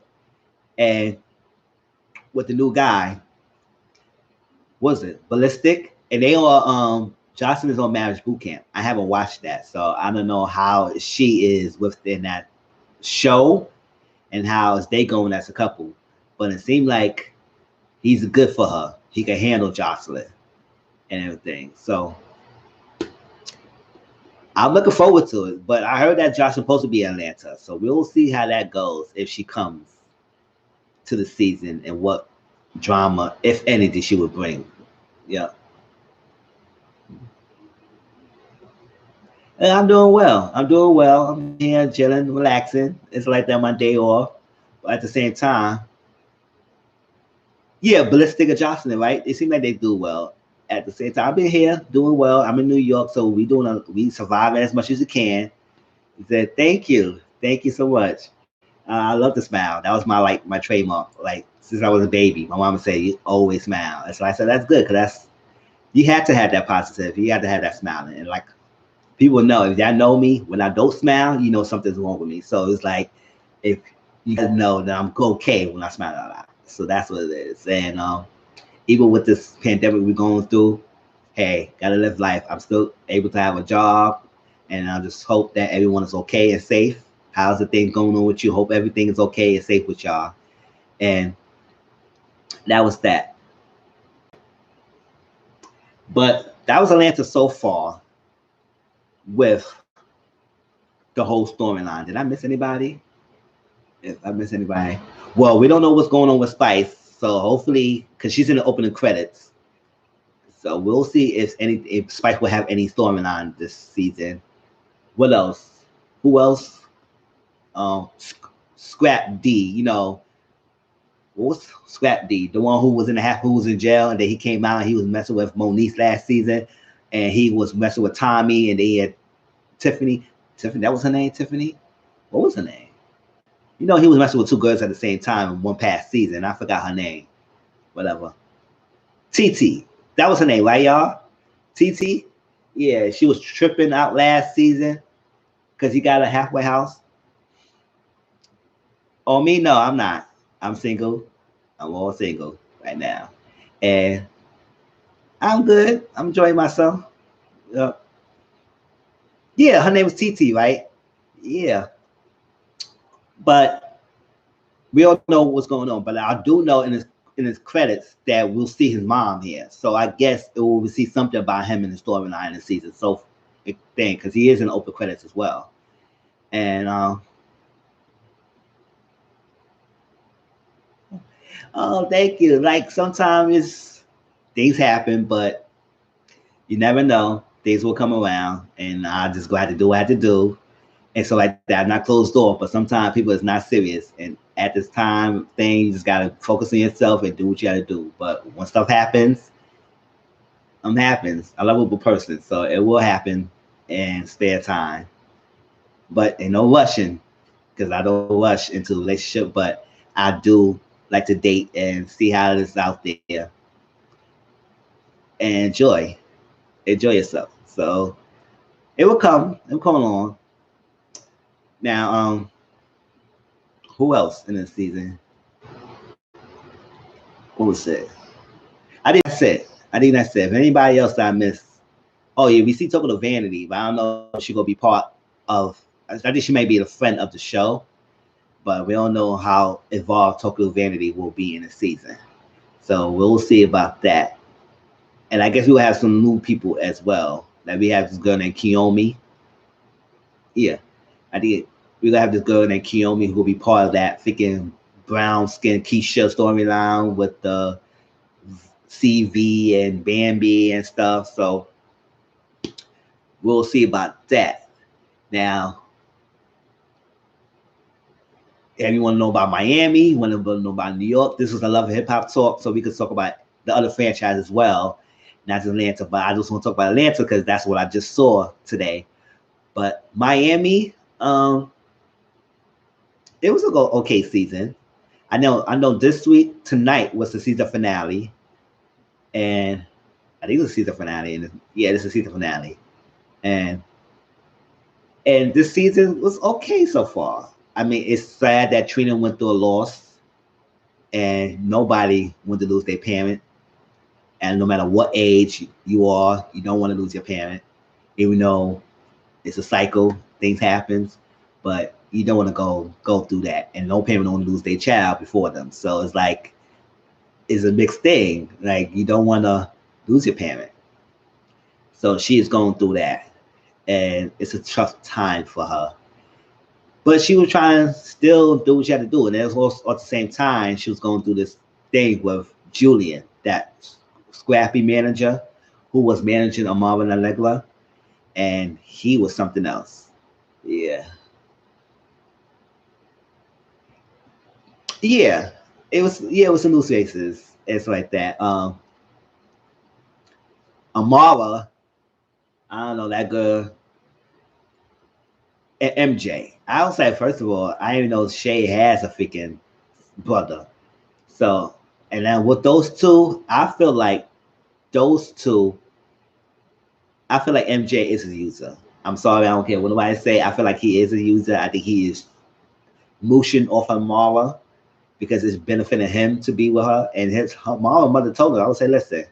And with the new guy, was it Ballistic? And they are Jocelyn is on Marriage Boot Camp. I haven't watched that, so I don't know how she is within that show and how is they going as a couple. But it seemed like he's good for her. He can handle Jocelyn and everything. So I'm looking forward to it. But I heard that Jocelyn's supposed to be in Atlanta, so we'll see how that goes if she comes to the season and what drama, if anything, she would bring. Yeah. And I'm doing well. I'm doing well. I'm here chilling, relaxing. It's like that my day off. But at the same time, yeah, Ballistic and Jocelyn, right? It seems like they do well. At the same time, I've been here doing well. I'm in New York, so we surviving as much as we can. He said, thank you so much. I love the smile. That was my trademark. Like since I was a baby, my mama said you always smile. And so I said that's good because you had to have that positive. You had to have that smiling. And like people know if y'all know me, when I don't smile, you know something's wrong with me. So it's like if you guys know that I'm okay when I smile a lot. So that's what it is. And even with this pandemic we're going through, hey, gotta live life. I'm still able to have a job, and I just hope that everyone is okay and safe. How's the thing going on with you? Hope everything is okay and safe with y'all. And that was that. But that was Atlanta so far with the whole storyline. Did I miss anybody? If I miss anybody, well, we don't know what's going on with Spice. So hopefully, because she's in the opening credits, so we'll see if Spice will have any storyline this season. What else? Who else? Scrap D. You know, what was Scrap D? The one who was who was in jail, and then he came out. And he was messing with Monique last season, and he was messing with Tommy, and they had Tiffany. Tiffany, that was her name. Tiffany. What was her name? You know, he was messing with two girls at the same time in one past season. I forgot her name. Whatever. TT. That was her name, right, y'all? TT? Yeah, she was tripping out last season because he got a halfway house. Oh, me? No, I'm not. I'm single. I'm all single right now. And I'm good. I'm enjoying myself. Yeah, her name was TT, right? Yeah. But we don't know what's going on. But I do know in his credits that we'll see his mom here. So I guess we'll see something about him in the storyline in the season. So thing because he is in open credits as well. And oh, thank you. Like sometimes things happen, but you never know. Things will come around, and I just go have to do what I have to do. And so like that, I'm not closed door, but sometimes people is not serious. And at this time thing, you just gotta focus on yourself and do what you gotta do. But when stuff happens, happens. I'm a lovable person, so it will happen in spare time. But ain't no rushing because I don't rush into a relationship, but I do like to date and see how it is out there and enjoy yourself. So it will come. It will come along. Now, who else in this season? What was it? I think that's it. If anybody else that I missed, oh yeah, we see talking to Vanity, but I don't know if she's gonna be part of. I think she may be the friend of the show, but we don't know how involved Tokyo Vanity will be in the season. So we'll see about that. And I guess we'll have some new people as well. Like we have this girl named Kiyomi. Yeah, I think we're gonna have this girl named Kiyomi who will be part of that freaking brown skin Keisha storyline with the CV and Bambi and stuff. So we'll see about that. Now, if you want to know about Miami, you want to know about New York, this is a Love and Hip Hop talk, so we can talk about the other franchise as well, not just Atlanta. But I just want to talk about Atlanta because that's what I just saw today. But Miami, it was a okay season. I know this week tonight was the season finale, and I think it was the season finale. And yeah, this is the season finale, and this season was okay so far. I mean, it's sad that Trina went through a loss, and nobody wanted to lose their parent. And no matter what age you are, you don't want to lose your parent, even though it's a cycle, things happen, but you don't want to go through that. And no parent want to lose their child before them. So it's like it's a mixed thing. Like you don't want to lose your parent. So she is going through that, and it's a tough time for her. But she was trying to still do what she had to do, and it was also, at the same time she was going through this thing with Julian, that scrappy manager who was managing Amara and Allegra, and he was something else. Yeah, yeah, it was. Yeah, it was some loose faces. It's like that. Amara, I don't know that girl. And MJ. I would say first of all, I didn't even know Shay has a freaking brother. So, and then with those two, I feel like those two. I feel like MJ is a user. I'm sorry, I don't care what nobody say. I feel like he is a user. I think he is mooshing off of Mara because it's benefiting him to be with her. And her mother told her, I would say, listen,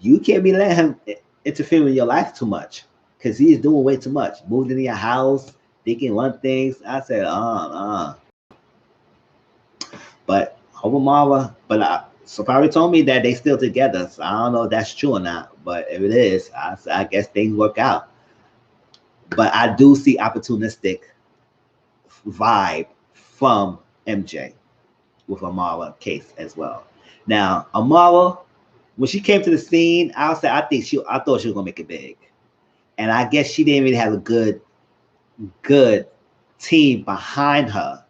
you can't be letting him interfere in your life too much because he's doing way too much. Moved into your house, thinking one things. I said, But over Mara, so probably told me that they still together. So I don't know if that's true or not. But if it is, I guess things work out. But I do see opportunistic vibe from MJ with Amara case as well. Now, Amara, when she came to the scene, I thought she was gonna make it big. And I guess she didn't really have a good team behind her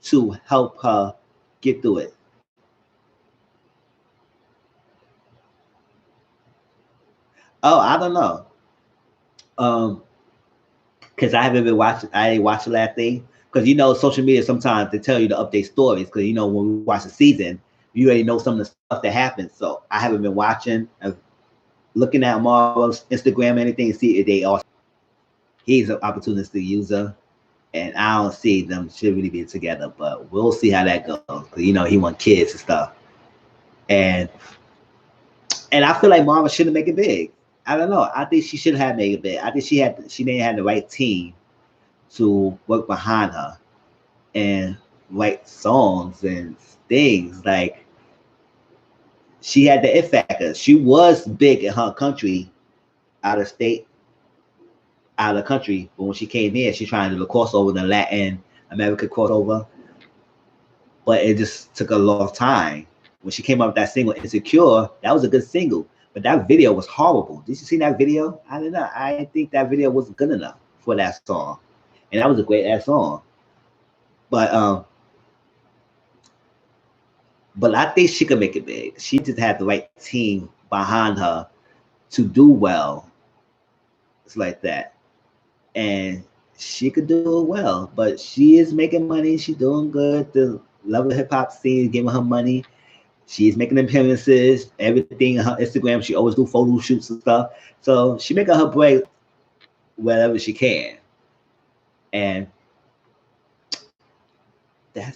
to help her get through it. Oh, I don't know. Because I haven't been watching. I ain't watched the last thing. Because social media sometimes they tell you to update stories. Because when we watch the season, you already know some of the stuff that happens. So I haven't been watching, looking at Marvel's Instagram or anything, and see if they are. He's an opportunistic user, and I don't see them should really be together. But we'll see how that goes. Because he want kids and stuff, and I feel like Marvel shouldn't make it big. I don't know. I think she should have made it big. I think she didn't have the right team to work behind her and write songs and things. Like she had the it factor. She was big in her country, out of state, out of the country. But when she came here, she trying to do the crossover, the Latin America crossover. But it just took a long time. When she came up with that single Insecure, that was a good single. But that video was horrible. Did you see that video? I don't know. I think that video wasn't good enough for that song. And that was a great ass song. But I think she could make it big. She just had the right team behind her to do well. It's like that. And she could do it well. But she is making money. She's doing good. The Love of Hip Hop scene is giving her money. She's making appearances, everything on her Instagram. She always do photo shoots and stuff. So she making her break wherever she can. And that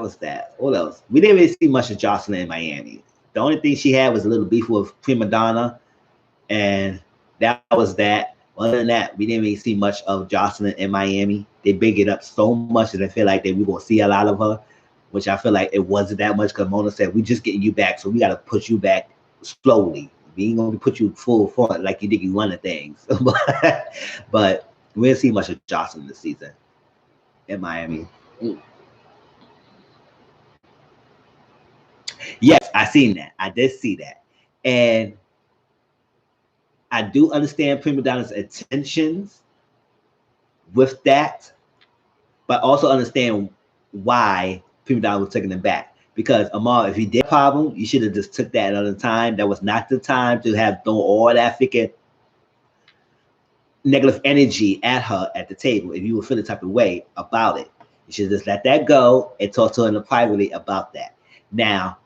was that. What else? We didn't really see much of Jocelyn in Miami. The only thing she had was a little beef with Prima Donna, and that was that. Other than that, we didn't really see much of Jocelyn in Miami. They big it up so much that I feel like we gonna see a lot of her, which I feel like it wasn't that much because Mona said, we just getting you back, so we got to put you back slowly. We ain't going to put you full front like you did you run the things. But we didn't see much of Jocelyn this season in Miami. Yes, I seen that. I did see that. And I do understand Prima Donna's intentions with that, but also understand why Prima Donna was taking them back. Because Amar, if he did a problem, you should have just took that another time. That was not the time to have thrown all that freaking negative energy at her at the table. If you were feeling the type of way about it, you should just let that go and talk to her privately about that. Now,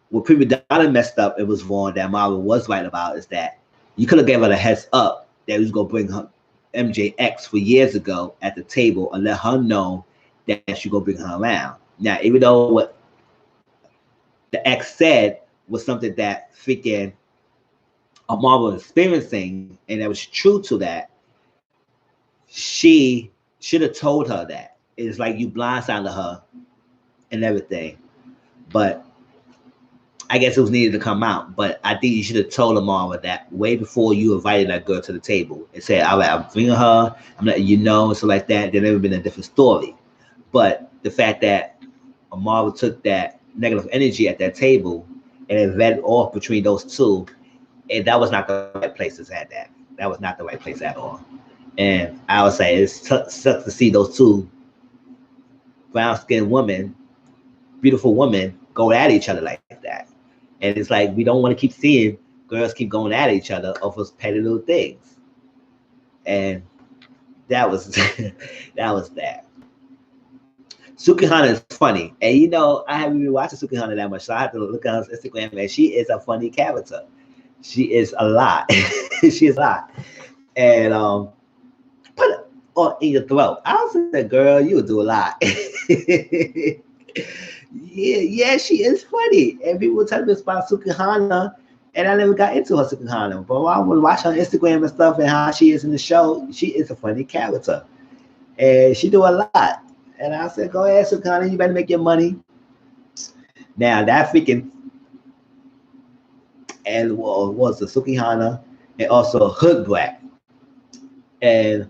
what Prima Donna messed up, it was wrong, that Marvel was right about, is that you could have gave her a heads up that he was going to bring her MJX for years ago at the table and let her know that she going to bring her around. Now, even though the ex said was something that freaking Amar was experiencing, and that was true to that, she should have told her that. It's like you blindsided her and everything. But I guess it was needed to come out. But I think you should have told Amara that way before you invited that girl to the table and said, all right, I'm bringing her, I'm letting you know, so like that. Then it would have been a different story. But the fact that Amara took that negative energy at that table and it vetted off between those two, and that was not the right place to have that. That was not the right place at all. And I would say it sucks to see those two brown skinned women, beautiful women, go at each other like that. And it's like we don't want to keep seeing girls keep going at each other over petty little things. And that was that was that. Sukihana is funny. And you know, I haven't been watching Sukihana that much, so I have to look at her Instagram, and she is a funny character. She is a lot. She is a lot. And put it on in your throat. I was like, girl, you do a lot. Yeah, she is funny. And people tell me about Sukihana, and I never got into her Sukihana. But I would watch her on Instagram and stuff and how she is in the show. She is a funny character. And she do a lot. And I said, go ahead, Sukihana, you better make your money. Now that freaking and was the Sukihana and also Hood Brat. And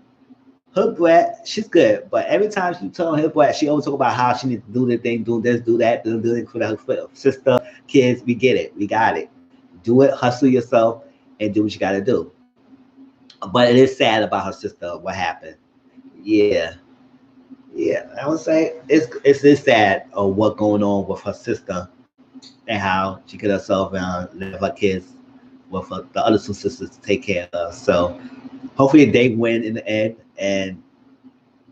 Hood Brat, she's good, but every time she tell Hood Brat, she always talk about how she needs to do this thing, do this, do that, do it for her sister, kids. We get it, we got it. Do it, hustle yourself, and do what you got to do. But it is sad about her sister. What happened? Yeah, I would say it's sad of what going on with her sister and how she get herself and left her kids with the other two sisters to take care of. So hopefully they win in the end, and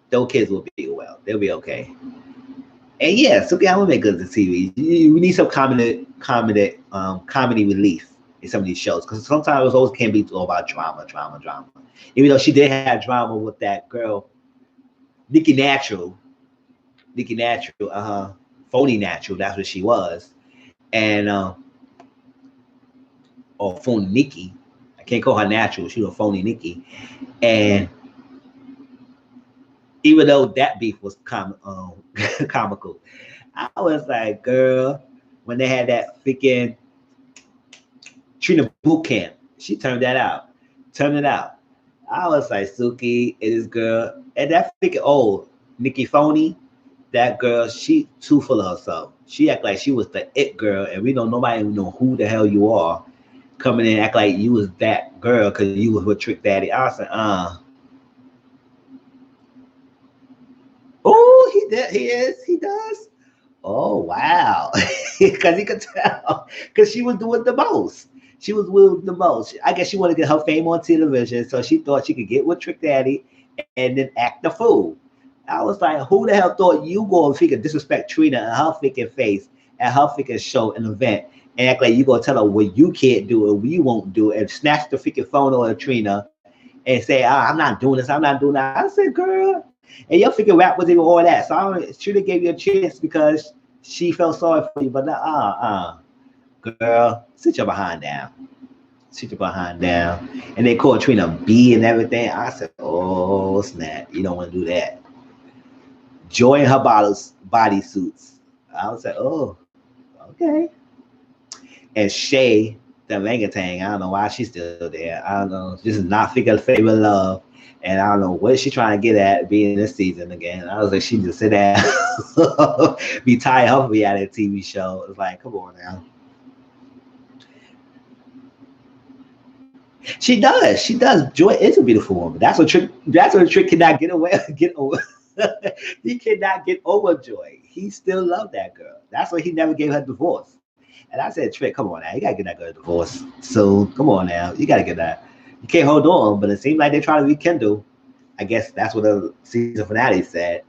those kids will be well. They'll be okay. And yeah, so yeah, I'm gonna make good the TV. We need some comedy relief in some of these shows because sometimes it always can be all about drama. Even though she did have drama with that girl, Nikki Natural, phony Natural. That's what she was, and or phony Nikki. I can't call her Natural. She was a phony Nikki, and even though that beef was comical, I was like, girl, when they had that freaking Trina boot camp, she turned that out. Turned it out. I was like, Suki, it is girl. And that freaking old Nikki Phony, that girl, she too full of herself. She act like she was the it girl, and we don't nobody even know who the hell you are. Coming in act like you was that girl because you was with Trick Daddy. I was like, oh, he did. He is. He does. Oh wow, because he could tell. Because she was doing the most. She was doing the most. I guess she wanted to get her fame on television, so she thought she could get with Trick Daddy and then act the fool. I was like, who the hell thought you going to freaking disrespect Trina and her freaking face at her freaking show and event and act like you gonna tell her what you can't do and you won't do and snatch the freaking phone on Trina and say, I'm not doing this, I'm not doing that. I said, girl, and your freaking rap wasn't even all that. So Trina gave you a chance because she felt sorry for you, but girl, sit your behind down. Sit your behind down. And they called Trina B and everything. I said, oh snap, you don't want to do that. Joy in her body suits. I was like, oh, okay. And Shay, the orangutan, I don't know why she's still there. I don't know. This is not figure favorite love. And I don't know what she's trying to get at being this season again. I was like, she just sit down, be tired of reality TV show. It's like, come on now. She does. She does. Joy is a beautiful woman. That's what Trick cannot get away. Get over. He cannot get over Joy. He still loved that girl. That's why he never gave her divorce. And I said, Trick, come on now. You gotta get that girl a divorce. So come on now. You gotta get that. You can't hold on, but it seemed like they're trying to rekindle. I guess that's what the season finale said.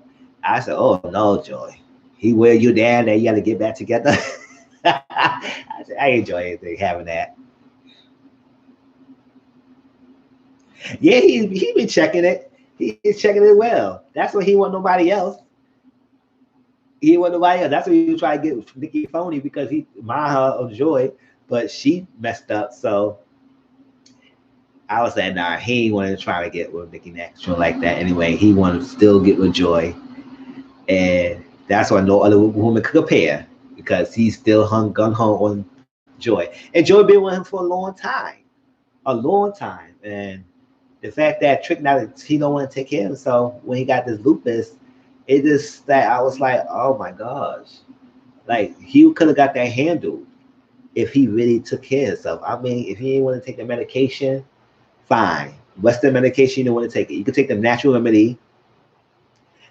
I said, oh no, Joy. He wear you down and you gotta get back together. I said, I enjoy anything having that. Yeah, he been checking it. He is checking it well. That's what he want nobody else. He wasn't nobody else. That's what he was trying to get Nikki Phony because he admired her of Joy, but she messed up. So I was like, nah, he ain't wanted to try to get with Nikki Natural like that anyway. He wanted to still get with Joy. And that's why no other woman could compare because he still hung gun ho on Joy. And Joy been with him for a long time. A long time. And the fact that Trick now he don't want to take care of himself when he got this lupus, it just that I was like, oh my gosh. Like he could have got that handled if he really took care of himself. I mean, if he didn't want to take the medication, fine. Western medication, you don't want to take it. You can take the natural remedy.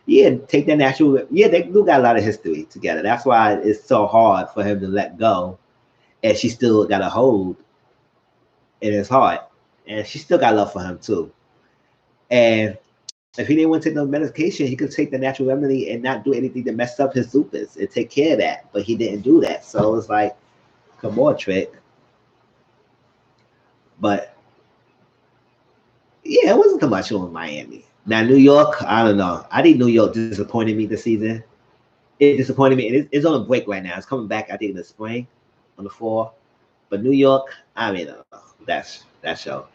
Yeah, take that natural. Yeah, they do got a lot of history together. That's why it's so hard for him to let go. And she still got a hold in his heart. And she still got love for him too. And if he didn't want to take no medication, he could take the natural remedy and not do anything to mess up his lupus and take care of that. But he didn't do that. So it's like, come on, Trick. But yeah, it wasn't too much on Miami. Now, New York, I don't know. I think New York disappointed me this season. It disappointed me. And it's on a break right now. It's coming back, I think, in the spring, on the fall. But New York, I mean, that show.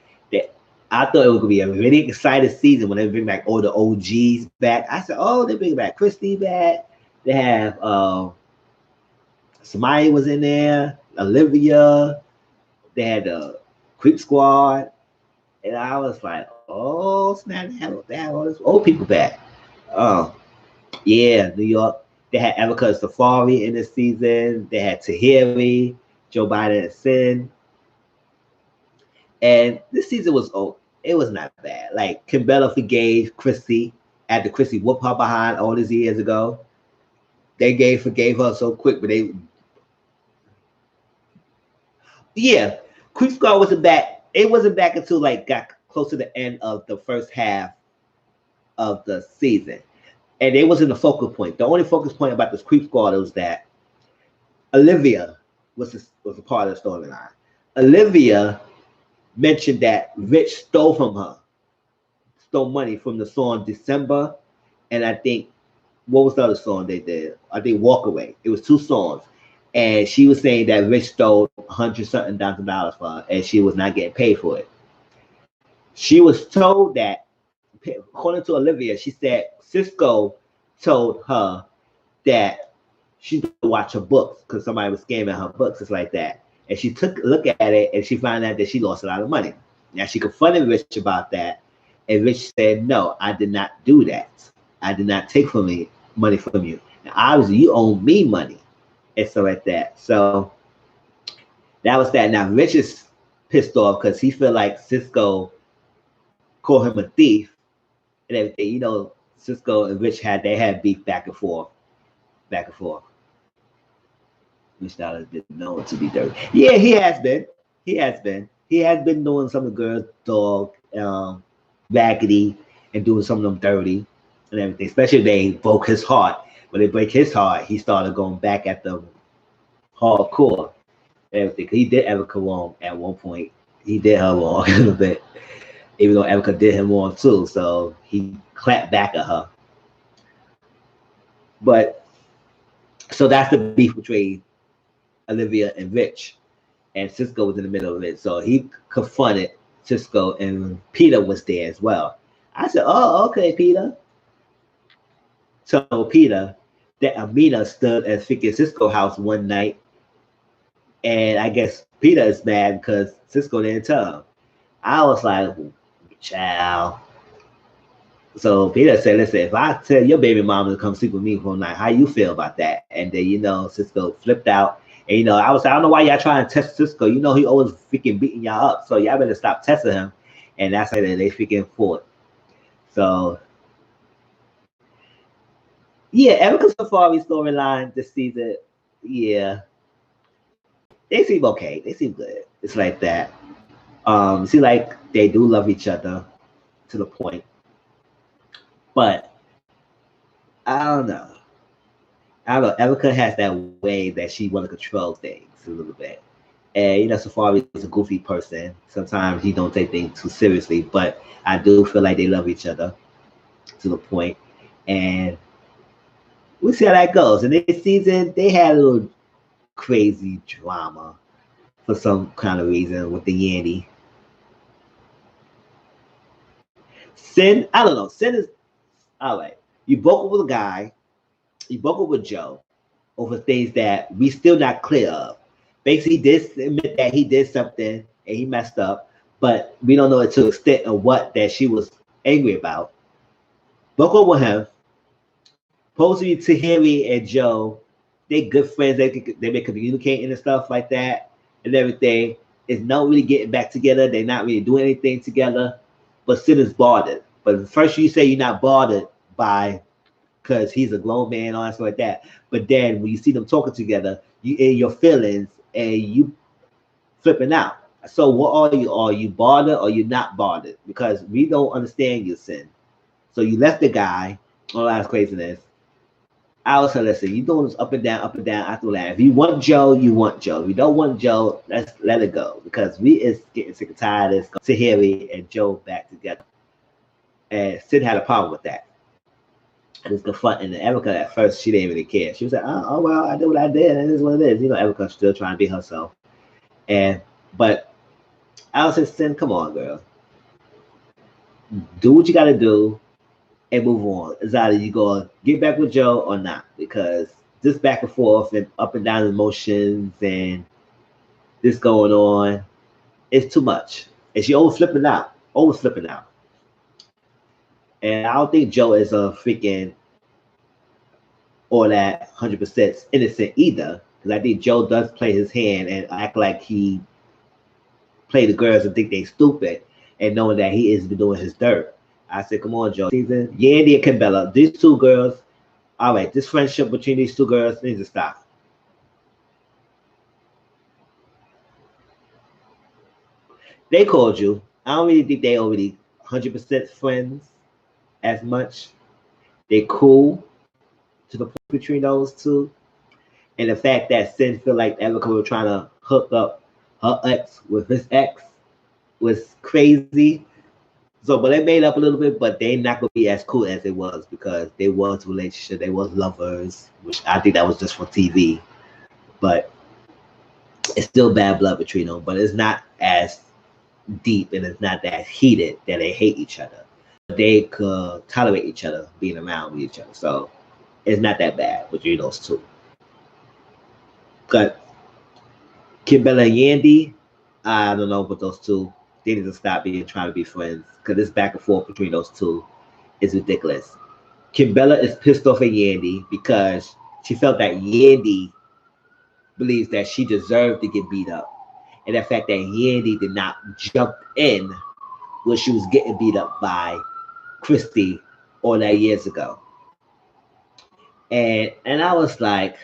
I thought it was going to be a really exciting season when they bring back all the OGs back. I said, oh, they bring back Christy back. They have Samaya was in there, Olivia. They had the Creep Squad. And I was like, oh, snap, they have all these old people back. Oh, yeah, New York. They had Erica Safari in this season. They had Tahiri, Joe Biden and Sin. And this season was it was not bad. Like Kimbella forgave Chrissy after Chrissy whooped her behind all these years ago. They forgave her so quick, but Creep Squad wasn't back. It wasn't back until like got close to the end of the first half of the season. And it wasn't the focal point. The only focus point about this Creep Squad was that Olivia was a part of the storyline. Olivia mentioned that Rich stole money from the song December, and I think what was the other song they did? I think Walk Away. It was 2 songs, and she was saying that Rich stole $100-something thousand for her, and she was not getting paid for it. She was told that, according to Olivia, she said Cisco told her that she should watch her books because somebody was scamming her books, just like that. And she took a look at it and she found out that she lost a lot of money. Now she confronted Rich about that, and Rich said, no, I did not do that. I did not take money from you. Now obviously you owe me money and stuff like that. So that was that. Now Rich is pissed off because he feel like Cisco called him a thief and everything. You know, Cisco and Rich had beef back and forth. Rich Dollar didn't know it to be dirty. Yeah, he has been. He has been doing some of the girls' dog, raggedy, and doing some of them dirty and everything. Especially if they broke his heart. When they break his heart, he started going back at the hardcore and everything. He did Erica wrong at one point. He did her wrong a little bit. Even though Erica did him wrong too. So he clapped back at her. But so that's the beef between Olivia and Rich, and Cisco was in the middle of it. So he confronted Cisco, and Peter was there as well. I said, oh, okay, Peter. So Peter, that Amina stood at freaking Cisco house one night, and I guess Peter is mad because Cisco didn't tell him. I was like, child. So Peter said, listen, if I tell your baby mama to come sleep with me for a night, how you feel about that? And then, Cisco flipped out. And, I was like, I don't know why y'all trying to test Cisco. He always freaking beating y'all up. So y'all better stop testing him. And that's how they freaking fought. So, yeah, Erica Safari storyline this season, yeah. They seem okay. They seem good. It's like that. See, like, they do love each other to the point. But I don't know. Erica has that way that she want to control things a little bit. And, Safari is a goofy person. Sometimes he don't take things too seriously. But I do feel like they love each other to the point. And we'll see how that goes. And this season, they had a little crazy drama for some kind of reason with the Yandy. Sin, I don't know. Sin is all right. You broke up with a guy. You broke up with Joe over things that we still not clear of. Basically, he did admit that he did something and he messed up, but we don't know it to the extent of what that she was angry about. Broke up with him. Supposedly, Tahiri and Joe, they good friends. They been communicating and stuff like that and everything. It's not really getting back together. They're not really doing anything together. But Sid is bothered. But first, you say you're not bothered by because he's a grown man, all that stuff like that. But then when you see them talking together, you in your feelings and you flipping out. So what are you? Are you bothered or you not bothered? Because we don't understand your sin. So you left the guy, all that craziness. I was saying, listen, you doing this up and down, after that. If you want Joe, you want Joe. If you don't want Joe, let's let it go. Because we is getting sick and tired of this Tahiri and Joe back together. And Sid had a problem with that. And it's confronting Erica at first, she didn't really care. She was like, oh well, I did what I did, and it is what it is. You know, Erica's still trying to be herself. But I was just saying, come on, girl. Do what you gotta do and move on. It's either you gonna get back with Joe or not, because this back and forth and up and down emotions and this going on, it's too much. And she always flipping out. And I don't think Joe is a freaking all that 100% innocent either. Because I think Joe does play his hand and act like he play the girls and think they stupid and knowing that he is doing his dirt. I said, come on, Joe. Season, Yandy and Kimbella, these two girls, all right, this friendship between these two girls needs to stop. They called you. I don't really think they already 100% friends as much. They cool to the point between those two. And the fact that Sin feel like Erica was trying to hook up her ex with his ex was crazy. So, but they made up a little bit, but they not gonna be as cool as it was because they was a relationship, they was lovers, which I think that was just for TV. But it's still bad blood between them, but it's not as deep and it's not that heated that they hate each other. They could tolerate each other being around with each other. So it's not that bad between those two. But Kimbella and Yandy, I don't know about those two. They need to stop trying to be friends because this back and forth between those two is ridiculous. Kimbella is pissed off at Yandy because she felt that Yandy believes that she deserved to get beat up. And the fact that Yandy did not jump in when she was getting beat up by Christy all that years ago. And I was like,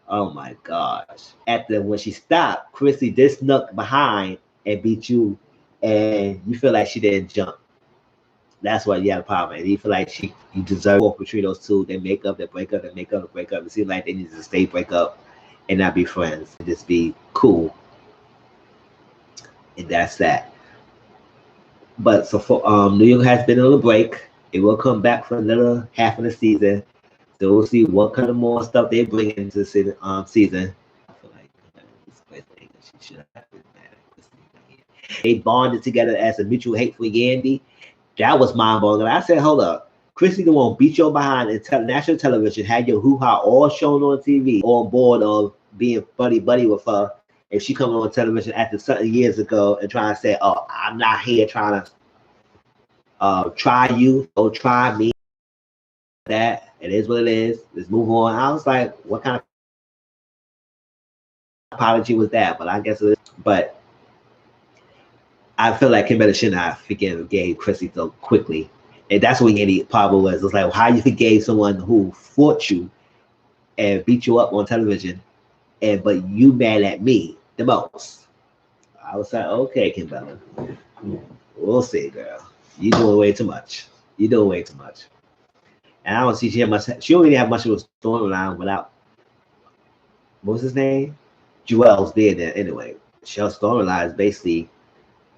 oh my gosh. When she stopped, Christy did snuck behind and beat you, and you feel like she didn't jump. That's why you had a problem. And you feel like you deserve both between those two. They make up, they break up, they make up, they break up. It seems like they need to stay break up and not be friends and just be cool. And that's that. But so for New York has been on a break. It will come back for another half of the season. So we'll see what kind of more stuff they bring into the season. I feel like she should have been mad. They bonded together as a mutual hate for Yandy. That was mind-blowing. I said, hold up. Chrissy the one beat your behind and national television, had your hoo-ha all shown on TV, on board of being buddy-buddy with her. If she coming on television after certain years ago and trying to say, oh, I'm not here trying to try you or try me. That it is what it is. Let's move on. I was like, what kind of apology was that? But I guess it is. But I feel like Kimbella should not forgave Chrissy so quickly. And that's what Yandy problem was. It was like, how you forgave someone who fought you and beat you up on television, but you mad at me the most. I was like, okay, Kimbella. We'll see, girl. You doing way too much. You doing way too much. And I don't see she don't really have much of a storyline without, what was his name? Joel's being there anyway. Her storyline is basically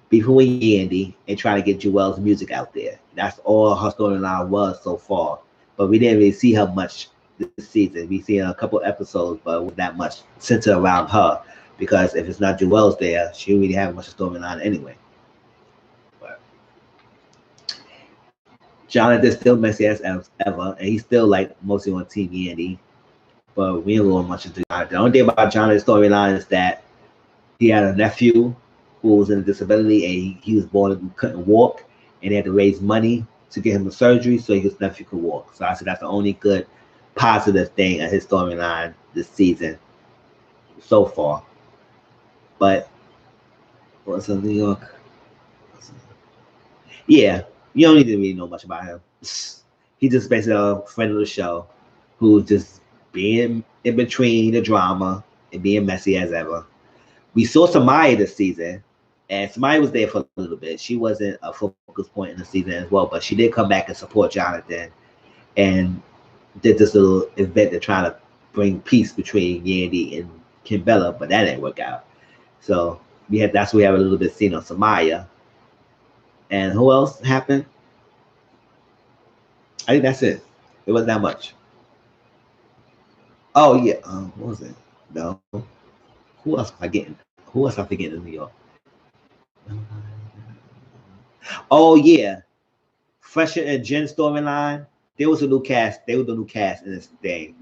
beefing with Yandy and trying to get Joel's music out there. That's all her storyline was so far. But we didn't really see her much this season. We seen a couple episodes, but with that much centered around her. Because if it's not Joelle's there, she don't really have much storyline anyway. But Jonathan's still messy as ever, and he's still like mostly on Team Yandy. But we don't know much into Jonathan. The only thing about Jonathan's storyline is that he had a nephew who was in a disability, and he was born and couldn't walk, and they had to raise money to get him a surgery so his nephew could walk. So I said that's the only good positive thing of his storyline this season so far. But what's in New York? Yeah, you don't need to really know much about him. He's just basically a friend of the show who's just being in between the drama and being messy as ever. We saw Samaya this season, and Samaya was there for a little bit. She wasn't a focus point in the season as well, but she did come back and support Jonathan and did this little event to try to bring peace between Yandy and Kimbella, but that didn't work out. So that's where we have a little bit seen on Samaya. And who else happened? I think that's it. It wasn't that much. Oh yeah, what was it? No. Who else am I getting? Who else am I forgetting in New York? Oh yeah, Fresher and Jen storyline. There was a new cast. They were the new cast in this thing,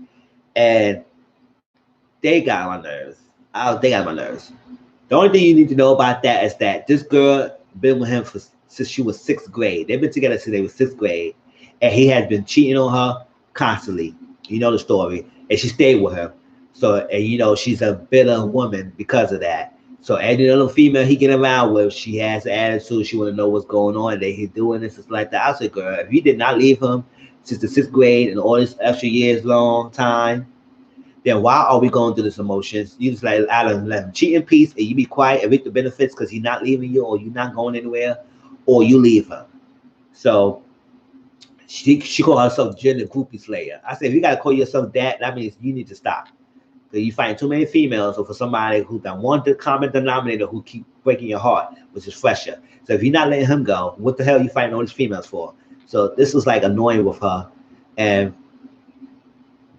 and they got on my nerves. They got on my nerves. The only thing you need to know about that is that this girl been with him since she was 6th grade. They've been together since they were 6th grade, and he has been cheating on her constantly. You know the story, and she stayed with him. So, and you know she's a bitter woman because of that. So any little female he get around with, she has an attitude. She want to know what's going on. That he's doing this, it's like that. I said, girl, if you did not leave him since the 6th grade and all this extra years long time, then why are we going through this emotions? You just like let him cheat in peace, and you be quiet and reap the benefits because he's not leaving you, or you're not going anywhere, or you leave him. So she called herself Jen the Groupie Slayer. I said, if you gotta call yourself that means you need to stop. You find too many females, or for somebody who don't want the common denominator who keep breaking your heart, which is Fresher. So if you're not letting him go, what the hell are you fighting all these females for? So this was like annoying with her, and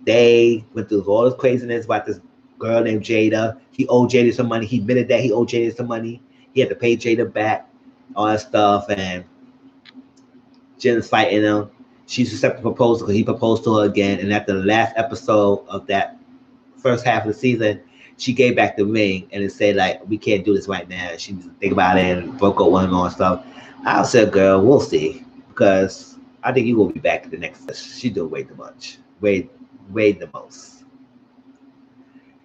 they went through all this craziness about this girl named Jada. He owed Jada some money. He admitted that he owed Jada some money. He had to pay Jada back, all that stuff, and Jen's fighting him. She's accepted the proposal because he proposed to her again, and at the last episode of that first half of the season, she gave back the ring and it said like, we can't do this right now. She was think about it and broke up with him and stuff. I said, girl, we'll see, because I think you will be back to the next. She doing way too much, way the most.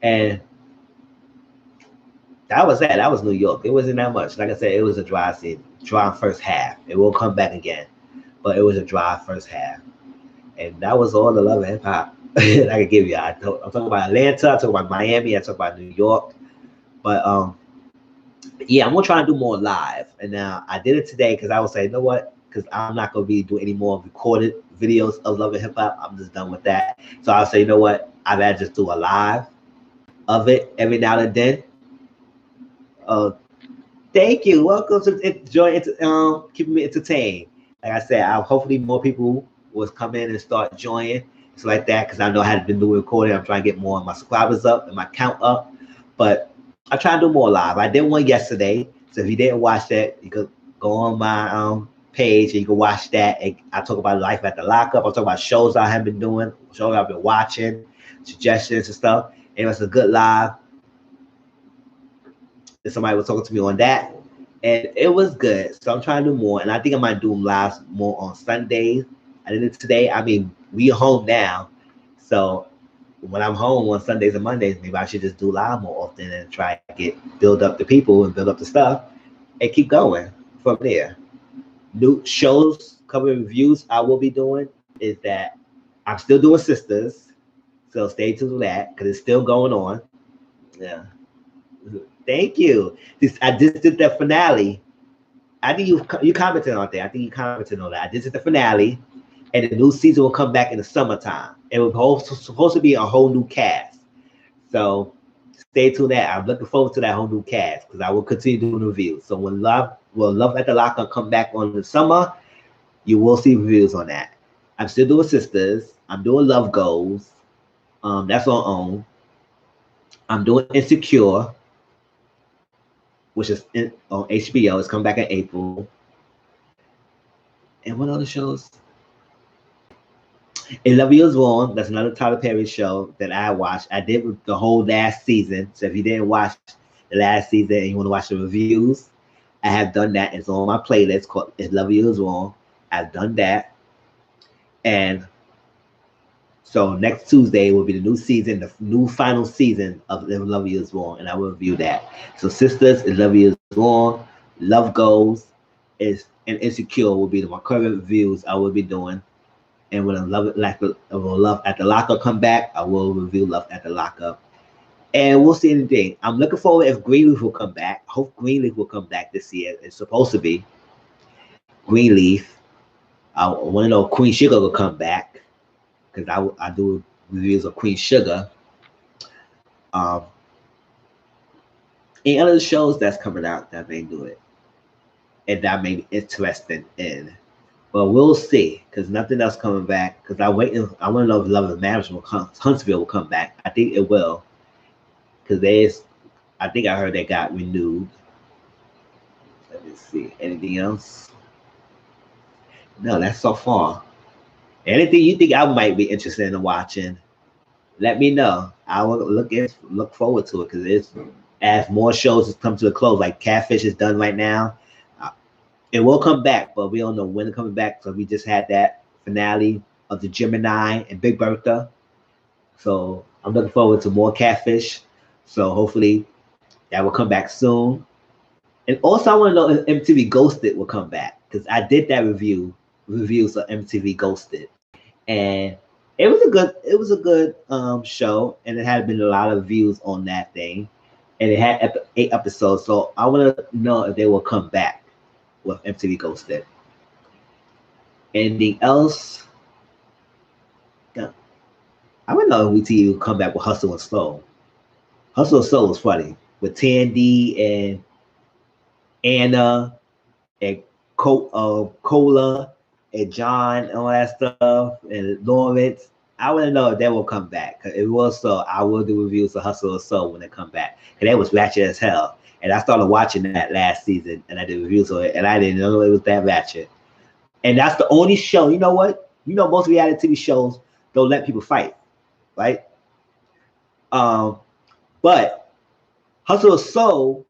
And that was that. That was New York. It wasn't that much. Like I said, it was a dry season, dry first half. It will come back again, but it was a dry first half. And that was all the love of hip hop I could give you. I'm talking about Atlanta, I talk about Miami, I talk about New York. But yeah, I'm gonna try to do more live. And now I did it today because I was saying, you know what? Because I'm not gonna be doing any more recorded videos of Love and Hip Hop. I'm just done with that. So I'll say, you know what? I'd rather just do a live of it every now and then. Thank you. Welcome to enjoy keeping me entertained. Like I said, hopefully more people will come in and start joining. It's like that, because I know I had been doing recording. I'm trying to get more of my subscribers up and my count up. But I try to do more live. I did one yesterday. So if you didn't watch that, you could go on my page and you can watch that. And I talk about life at the lockup. I talk about shows I have been doing, shows I've been watching, suggestions and stuff. And it was a good live. And somebody was talking to me on that, and it was good. So I'm trying to do more, and I think I might do live more on Sundays. I did it today. I mean, we are home now, so when I'm home on Sundays and Mondays, maybe I should just do live more often and try to build up the people and build up the stuff and keep going from there. New shows, cover reviews I will be doing is that I'm still doing Sisters, so stay tuned to that because it's still going on. Yeah. Thank you. I just did the finale. I think you commented on that. I think you commented on that. I just did the finale, and the new season will come back in the summertime. It was supposed to be a whole new cast. So stay tuned. That I'm looking forward to that whole new cast because I will continue doing reviews. So when Love at the Lockup come back on the summer, you will see reviews on that. I'm still doing Sisters. I'm doing Love Goals. That's on OWN. I'm doing Insecure, which is on HBO. It's coming back in April. And what other shows? In Love You Is Wrong, that's another Tyler Perry show that I watched. I did the whole last season. So if you didn't watch the last season and you want to watch the reviews, I have done that. It's on my playlist called In Love You Is Wrong. I've done that. And so next Tuesday will be the new season, the new final season of In Love You Is Wrong, and I will review that. So Sisters, In Love You Is Wrong, Love Goes, and Insecure will be my current reviews I will be doing. And when Love at the Lockup come back, I will review Love at the Lockup. And we'll see anything. I'm looking forward if Greenleaf will come back. I hope Greenleaf will come back this year. It's supposed to be Greenleaf. I want to know if Queen Sugar will come back, because I do reviews of Queen Sugar. Any other shows that's coming out that may do it and that may be interesting in. But we'll see, because nothing else coming back. Because I want to know if Love and Marriage Huntsville will come back. I think it will, because I think I heard they got renewed. Let me see. Anything else? No, that's so far. Anything you think I might be interested in watching, let me know. I will look forward to it, because as more shows come to a close, like Catfish is done right now. It will come back, but we don't know when it's coming back. So we just had that finale of the Gemini and Big Bertha. So I'm looking forward to more Catfish. So hopefully that will come back soon. And also I want to know if MTV Ghosted will come back, because I did that reviews of MTV Ghosted, and it was a good show, and it had been a lot of views on that thing, and it had 8 episodes. So I want to know if they will come back with MTV Ghosted. Anything else? Yeah. I would know if WeTV will come back with Hustle and Slow. Hustle and Slow was funny with Tandy and Anna and Cola and John and all that stuff and Lawrence. I want to know if they will come back. If it was so, I will do reviews of Hustle and Slow when they come back. And that was ratchet as hell. And I started watching that last season, and I did reviews of it, and I didn't know it was that ratchet. And that's the only show. You know what? You know, most reality TV shows don't let people fight, right? But Hustle and Slow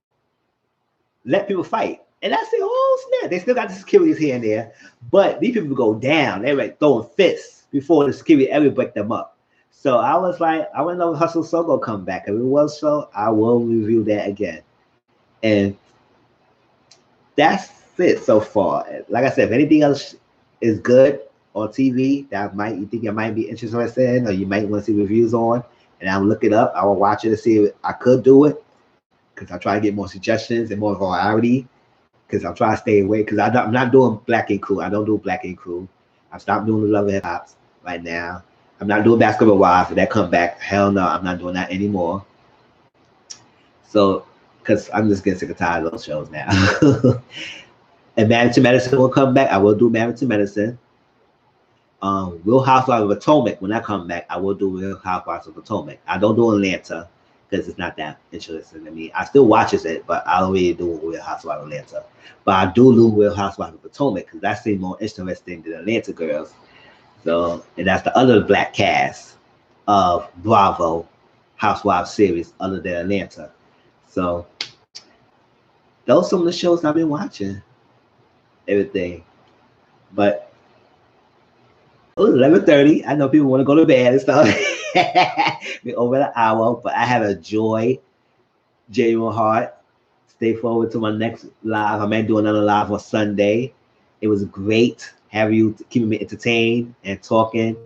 let people fight. And I said, oh snap, they still got the securities here and there, but these people go down. They're like throwing fists before the security ever break them up. So I was like, I want to know if Hustle and Slow will come back. If it was so, I will review that again. And that's it so far. Like I said, if anything else is good on TV that you think you might be interested in, or you might want to see reviews on, and I'll look it up, I will watch it to see if I could do it, because I try to get more suggestions and more variety, because I'm trying to stay away, because I'm not doing Black Ink Crew. I don't do Black Ink Crew. I stopped doing the Love and Hip Hops right now. I'm not doing Basketball Wives. If that come back, hell no, I'm not doing that anymore. So, because I'm just getting sick and tired of those shows now. And Married to Medicine will come back. I will do Married to Medicine. Real Housewives of Potomac, when I come back, I will do Real Housewives of Potomac. I don't do Atlanta, because it's not that interesting to me. I still watches it, but I don't really do Real Housewives of Atlanta. But I do Real Housewives of Potomac, because that seems more interesting than Atlanta Girls. So, and that's the other black cast of Bravo Housewives series other than Atlanta. So those are some of the shows I've been watching. Everything. But it was 11:30. I know people want to go to bed and stuff. We're over an hour, but I have enjoyed genuine heart. Stay forward to my next live. I may do another live on Sunday. It was great having you, keeping me entertained and talking.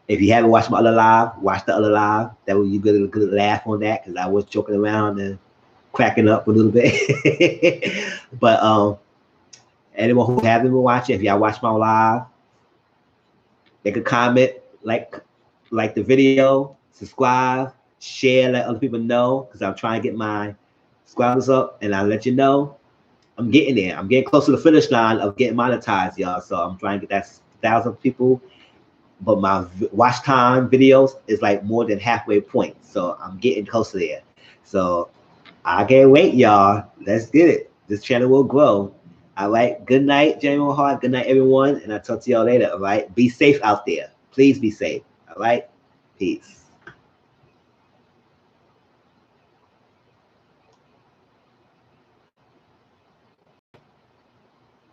If you haven't watched my other live, watch the other live. That way you get a good laugh on that, because I was joking around and cracking up a little bit. But anyone who hasn't been watching, if y'all watch my live, make a comment, like the video, subscribe, share, let other people know, because I'm trying to get my subscribers up, and I'll let you know I'm getting there. I'm getting close to the finish line of getting monetized, y'all. So I'm trying to get that 1,000 people but my watch time videos is like more than halfway point. So I'm getting closer there. So I can't wait, y'all. Let's get it. This channel will grow. All right. Good night, General Hart. Good night, everyone. And I'll talk to y'all later. All right. Be safe out there. Please be safe. All right. Peace.